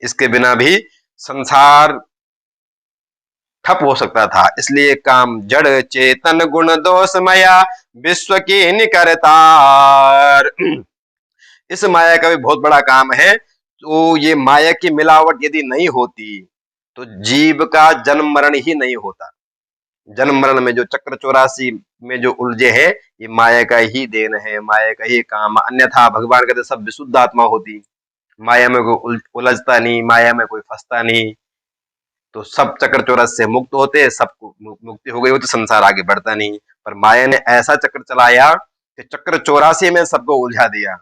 इसके बिना भी संसार ठप हो सकता था, इसलिए काम जड़ चेतन गुण दोष माया विश्व की निकरतार। इस माया का भी बहुत बड़ा काम है। तो ये माया की मिलावट यदि नहीं होती तो जीव का जन्म मरण ही नहीं होता। जन्म मरण में जो चक्र 84 में जो उलझे हैं, ये माया का ही देन है, माया का ही काम। अन्यथा भगवान कहते सब विशुद्ध आत्मा होती, माया में कोई उलझता नहीं, माया में कोई फंसता नहीं, तो सब चक्र 84 से मुक्त होते, सबको मुक्ति हो गई होती, संसार आगे बढ़ता नहीं। पर माया ने ऐसा चक्र चलाया कि चक्र 84 में सबको उलझा दिया।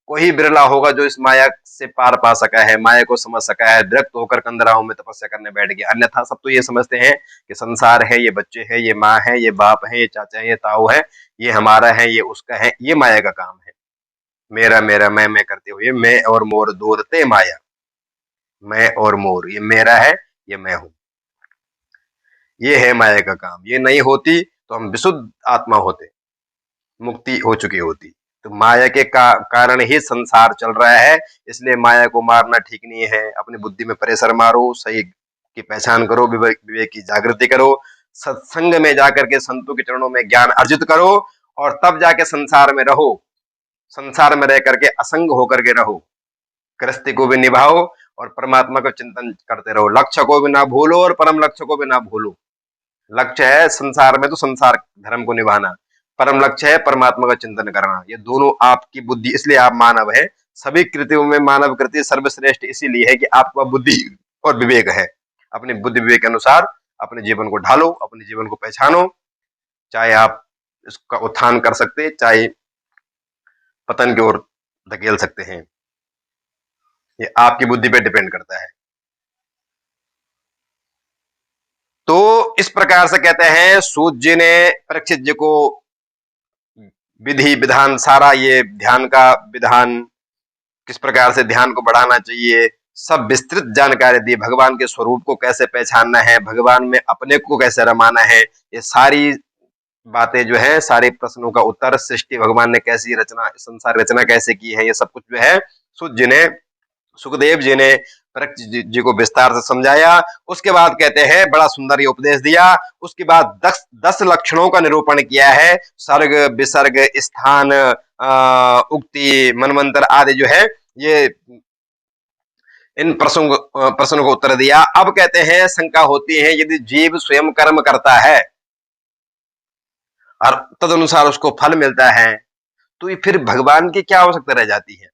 कोई बिरला होगा जो इस माया से पार पा सका है, माया को समझ सका है, विरक्त होकर कंदराओं में तपस्या करने बैठ गया। अन्यथा सब तो ये समझते हैं कि संसार है, ये बच्चे हैं, ये माँ है, ये बाप है, ये चाचा है, ये ताऊ है, ये हमारा है, ये उसका है। ये माया का काम है, मेरा मेरा मैं करते हुए मैं और मोर दूरते माया। मैं और मोर, ये मेरा है, ये मैं हूं। ये है माया का काम। ये नहीं होती तो हम विशुद्ध आत्मा होते, मुक्ति हो चुकी होती। तो माया के कारण ही संसार चल रहा है, इसलिए माया को मारना ठीक नहीं है। अपनी बुद्धि में प्रेशर मारो, सही की पहचान करो, विवेक की जागृति करो, सत्संग में जाकर के संतों के चरणों में ज्ञान अर्जित करो, और तब जाके संसार में रहो। संसार में रह करके असंग होकर के रहो, गृहस्थी को भी निभाओ और परमात्मा का चिंतन करते रहो। लक्ष्य को भी ना भूलो और परम लक्ष्य को भी ना भूलो। लक्ष्य है संसार में तो संसार धर्म को निभाना, परम लक्ष्य है परमात्मा का चिंतन करना। ये दोनों आपकी बुद्धि, इसलिए आप मानव है। सभी कृतियों में मानव कृति सर्वश्रेष्ठ इसीलिए है कि आपका बुद्धि और विवेक है। अपनी बुद्धि विवेक के अनुसार अपने जीवन को ढालो, अपने जीवन को पहचानो। चाहे आप इसका उत्थान कर सकते, चाहे पतन की ओर धकेल सकते हैं। ये आपकी बुद्धि पे डिपेंड करता है। तो इस प्रकार से कहते हैं सूत जी ने परीक्षित जी को विधि विधान सारा, ये ध्यान का विधान, किस प्रकार से ध्यान को बढ़ाना चाहिए, सब विस्तृत जानकारी दी। भगवान के स्वरूप को कैसे पहचानना है, भगवान में अपने को कैसे रमाना है, ये सारी बातें जो है, सारे प्रश्नों का उत्तर, सृष्टि भगवान ने कैसी रचना, संसार रचना कैसे की है, ये सब कुछ जो है सूत जी ने, सुखदेव जी ने परीक्षित जी को विस्तार से समझाया। उसके बाद कहते हैं बड़ा सुंदर ये उपदेश दिया। उसके बाद 10 लक्षणों का निरूपण किया है, सर्ग विसर्ग स्थान उक्ति मनवंतर आदि जो है, ये इन प्रश्नों को उत्तर दिया। अब कहते हैं शंका होती है यदि जीव स्वयं कर्म करता है और तदनुसार उसको फल मिलता है, तो ये फिर भगवान की क्या आवश्यकता रह जाती है,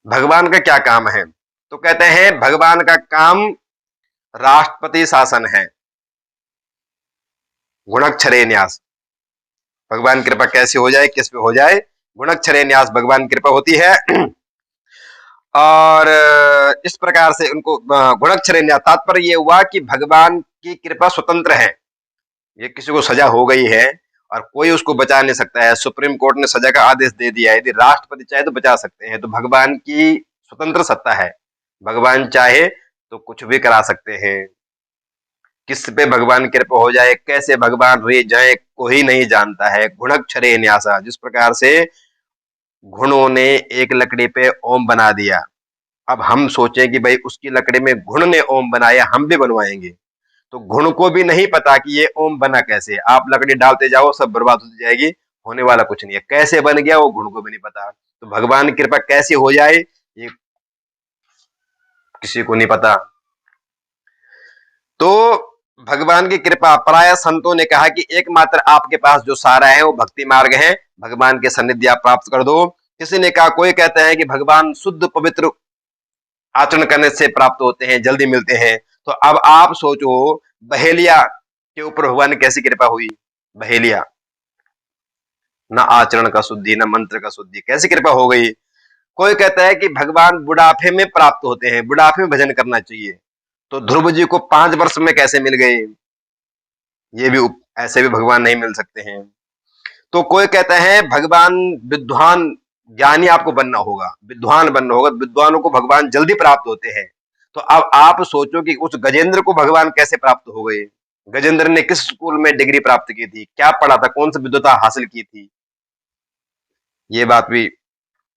भगवान का क्या काम है। तो कहते हैं भगवान का काम राष्ट्रपति शासन है, गुणक्षरे न्यास। भगवान की कृपा कैसे हो जाए, किस पे हो जाए, गुणक्षरे न्यास भगवान की कृपा होती है। और इस प्रकार से उनको गुणक्षरे न्यास, तात्पर्य ये हुआ कि भगवान की कृपा स्वतंत्र है। ये किसी को सजा हो गई है और कोई उसको बचा नहीं सकता है, सुप्रीम कोर्ट ने सजा का आदेश दे दिया है, यदि राष्ट्रपति चाहे तो बचा सकते हैं। तो भगवान की स्वतंत्र सत्ता है, भगवान चाहे तो कुछ भी करा सकते हैं। किस पे भगवान की कृपा हो जाए, कैसे भगवान रे जाए, कोई नहीं जानता है। गुणक्षरे न्यासा, जिस प्रकार से घुणों ने एक लकड़ी पे ओम बना दिया, अब हम सोचें कि भाई उसकी लकड़ी में घुण ने ओम बनाया, हम भी बनवाएंगे, तो घुण को भी नहीं पता कि ये ओम बना कैसे। आप लकड़ी डालते जाओ, सब बर्बाद होती जाएगी, होने वाला कुछ नहीं है। कैसे बन गया वो घुण को भी नहीं पता। तो भगवान की कृपा कैसे हो जाए ये किसी को नहीं पता। तो भगवान की कृपा, प्राय संतों ने कहा कि एकमात्र आपके पास जो सहारा है वो भक्ति मार्ग है, भगवान के सानिध्य आप प्राप्त कर दो। किसी ने कहा, कोई कहते हैं कि भगवान शुद्ध पवित्र आचरण करने से प्राप्त होते हैं, जल्दी मिलते हैं। तो अब आप सोचो बहेलिया के ऊपर भगवान की कैसी कृपा हुई। बहेलिया, न आचरण का शुद्धि न मंत्र का शुद्धि, कैसी कृपा हो गई। कोई कहता है कि भगवान बुढ़ापे में प्राप्त होते हैं, बुढ़ापे में भजन करना चाहिए। तो ध्रुव जी को 5 वर्ष में कैसे मिल गए, ये भी ऐसे भी भगवान नहीं मिल सकते हैं। तो कोई कहता है भगवान विद्वान ज्ञानी आपको बनना होगा, विद्वान बनना होगा, विद्वानों को भगवान जल्दी प्राप्त होते हैं। तो अब आप सोचो कि उस गजेंद्र को भगवान कैसे प्राप्त हो गए। गजेंद्र ने किस स्कूल में डिग्री प्राप्त की थी, क्या पढ़ा था, कौन सी विद्वता हासिल की थी, ये बात भी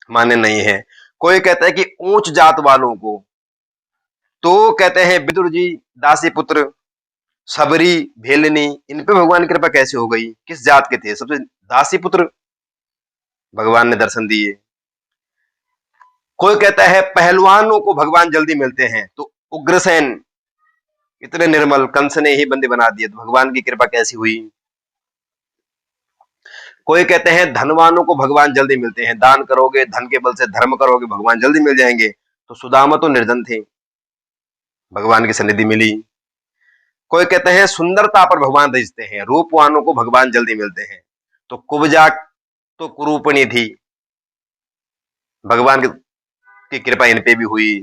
मान्य नहीं है। कोई कहता है कि ऊंच जात वालों को, तो कहते हैं विदुर जी, दासी पुत्र, सबरी, भेलनी, इन पे भगवान की कृपा कैसे हो गई, किस जात के थे, सबसे दासी पुत्र भगवान ने दर्शन दिए। कोई कहता है पहलवानों को भगवान जल्दी मिलते हैं, तो उग्रसेन इतने निर्मल, कंस ने ही बंदी बना दिए, तो भगवान की कृपा कैसी हुई। कोई कहते हैं धनवानों को भगवान जल्दी मिलते हैं, दान करोगे, धन के बल से धर्म करोगे, भगवान जल्दी मिल जाएंगे। तो सुदामा तो निर्धन थे, भगवान की सन्निधि मिली। कोई कहते हैं सुंदरता पर भगवान रिझते हैं, रूपवानों को भगवान जल्दी मिलते हैं। तो कुब्जा तो कुरूपणी थी, भगवान की कृपा इन पे भी हुई।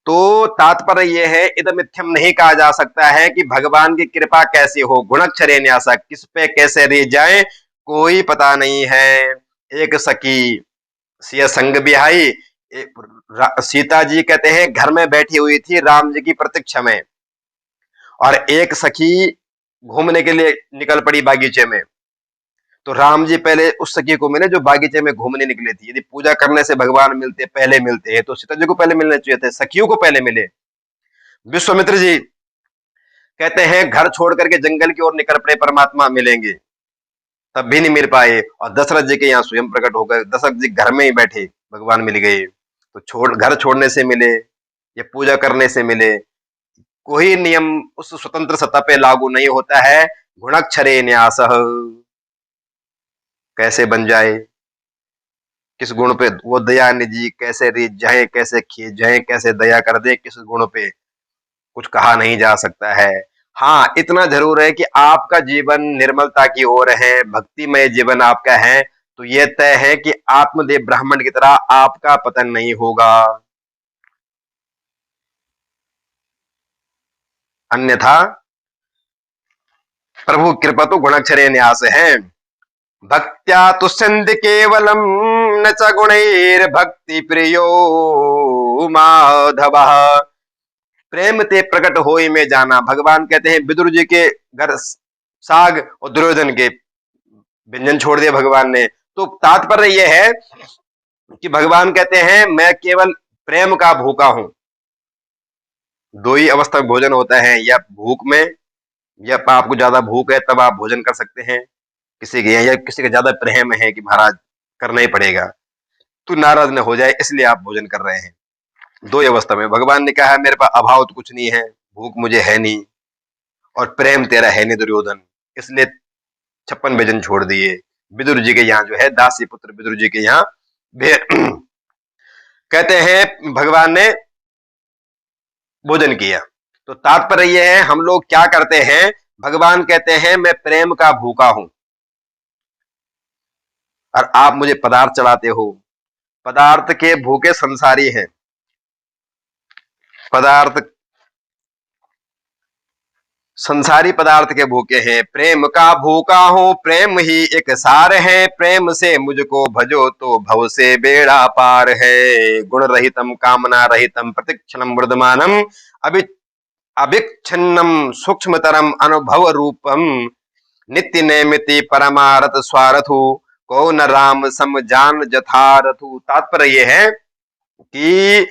तो तात्पर्य यह है, इदमिथ्यम नहीं कहा जा सकता है कि भगवान की कृपा कैसे हो, गुणक्षरे न्यासा, किस पे कैसे रे जाए कोई पता नहीं है। एक सखी सिया संग बिहाई, सीता जी कहते हैं घर में बैठी हुई थी राम जी की प्रतीक्षा में, और एक सखी घूमने के लिए निकल पड़ी बागीचे में। तो राम जी पहले उस सखी को मिले जो बागीचे में घूमने निकले थी। यदि पूजा करने से भगवान मिलते, पहले मिलते हैं, तो सीता जी को पहले मिलने चाहिए थे, सखियों को पहले मिले। विश्वामित्र जी कहते हैं घर छोड़ करके जंगल की ओर निकल पड़े, परमात्मा मिलेंगे, तब भी नहीं मिल पाए, और दशरथ जी के यहाँ स्वयं प्रकट हो गए, दशरथ जी घर में ही बैठे, भगवान मिल गए। तो घर छोड़ने से मिले या पूजा करने से मिले, कोई नियम उस स्वतंत्र सत्ता पे लागू नहीं होता है। गुणक्षरे न्यासः, कैसे बन जाए, किस गुण पे वो दया निधि, कैसे रिझ जाए, कैसे खींच जाए, कैसे दया कर दे, किस गुण पे कुछ कहा नहीं जा सकता है। हाँ, इतना जरूर है कि आपका जीवन निर्मलता की ओर है, भक्तिमय जीवन आपका है, तो यह तय है कि आत्मदेव ब्राह्मण की तरह आपका पतन नहीं होगा, अन्यथा प्रभु कृपा तो गुणाक्षरे न्यास है। भक्त्या तुष्यन्ति केवलम न च गुणैर भक्ति प्रियो माधव। प्रेम ते प्रकट होई में जाना। भगवान कहते हैं विदुर जी के घर साग और दुर्योधन के व्यंजन छोड़ दिए भगवान ने। तो तात्पर्य यह है कि भगवान कहते हैं मैं केवल प्रेम का भूखा हूं। दो ही अवस्था में भोजन होता है, या भूख में, या आपको ज्यादा भूख है तब आप भोजन कर सकते हैं किसी के, या किसी का ज्यादा प्रेम है कि महाराज करना ही पड़ेगा, तो नाराज न हो जाए इसलिए आप भोजन कर रहे हैं। दो ही अवस्था में भगवान ने कहा मेरे पास अभाव तो कुछ नहीं है, भूख मुझे है नहीं और प्रेम तेरा है नहीं दुर्योधन, इसलिए 56 व्यंजन छोड़ दिए। विदुर जी के यहाँ जो है दासी पुत्र विदुर जी के यहाँ कहते हैं भगवान ने भोजन किया। तो तात्पर्य यह है हम लोग क्या करते हैं, भगवान कहते हैं मैं प्रेम का भूखा हूं और आप मुझे पदार्थ चढ़ाते हो। पदार्थ के भूखे संसारी हैं, पदार्थ संसारी पदार्थ के भूखे हैं। प्रेम का भूखा हूं, प्रेम ही एक सार है, प्रेम से मुझको भजो तो भव से बेड़ा पार है। गुण रहितम कामना रहितम प्रतिक्षणम वर्धमानम अभिच्छिन्नम सूक्ष्मतरम अनुभव रूपम नित्य नैमिति परमारथ स्वारथु को न राम सम जान जथारथु। तात्पर्य यह है कि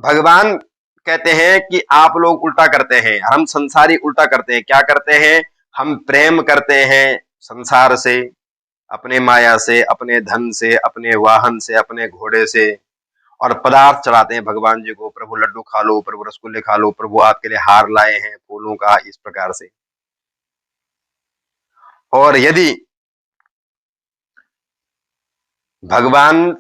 भगवान कहते हैं कि आप लोग उल्टा करते हैं, हम संसारी उल्टा करते हैं। क्या करते हैं, हम प्रेम करते हैं संसार से, अपने माया से, अपने धन से, अपने वाहन से, अपने घोड़े से, और पदार्थ चढ़ाते हैं भगवान जी को। प्रभु लड्डू खा लो, प्रभु रसगुल्ले खा लो, प्रभु आपके लिए हार लाए हैं फूलों का, इस प्रकार से। और यदि भगवान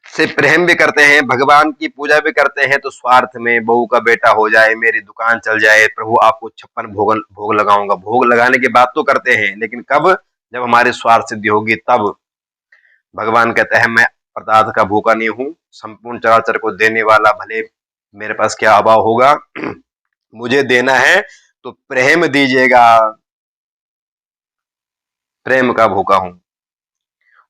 से प्रेम भी करते हैं, भगवान की पूजा भी करते हैं, तो स्वार्थ में बहू का बेटा हो जाए, मेरी दुकान चल जाए, प्रभु आपको 56 भोग लगाऊंगा, भोग लगाने की बात तो करते हैं, लेकिन कब, जब हमारी स्वार्थ सिद्धि होगी तब। भगवान कहता है मैं पदार्थ का भूखा नहीं हूं, संपूर्ण चराचर को देने वाला, भले मेरे पास क्या अभाव होगा मुझे देना है तो प्रेम दीजिएगा, प्रेम का भूखा हूं।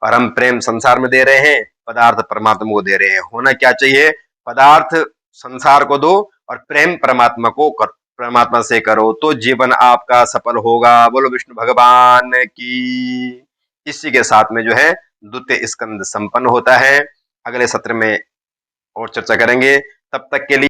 और हम प्रेम संसार में दे रहे हैं, पदार्थ परमात्मा को दे रहे हैं। होना क्या चाहिए, पदार्थ संसार को दो और प्रेम परमात्मा को कर, परमात्मा से करो, तो जीवन आपका सफल होगा। बोलो विष्णु भगवान की। इसी के साथ में जो है द्वितीय स्कंद संपन्न होता है। अगले सत्र में और चर्चा करेंगे, तब तक के लिए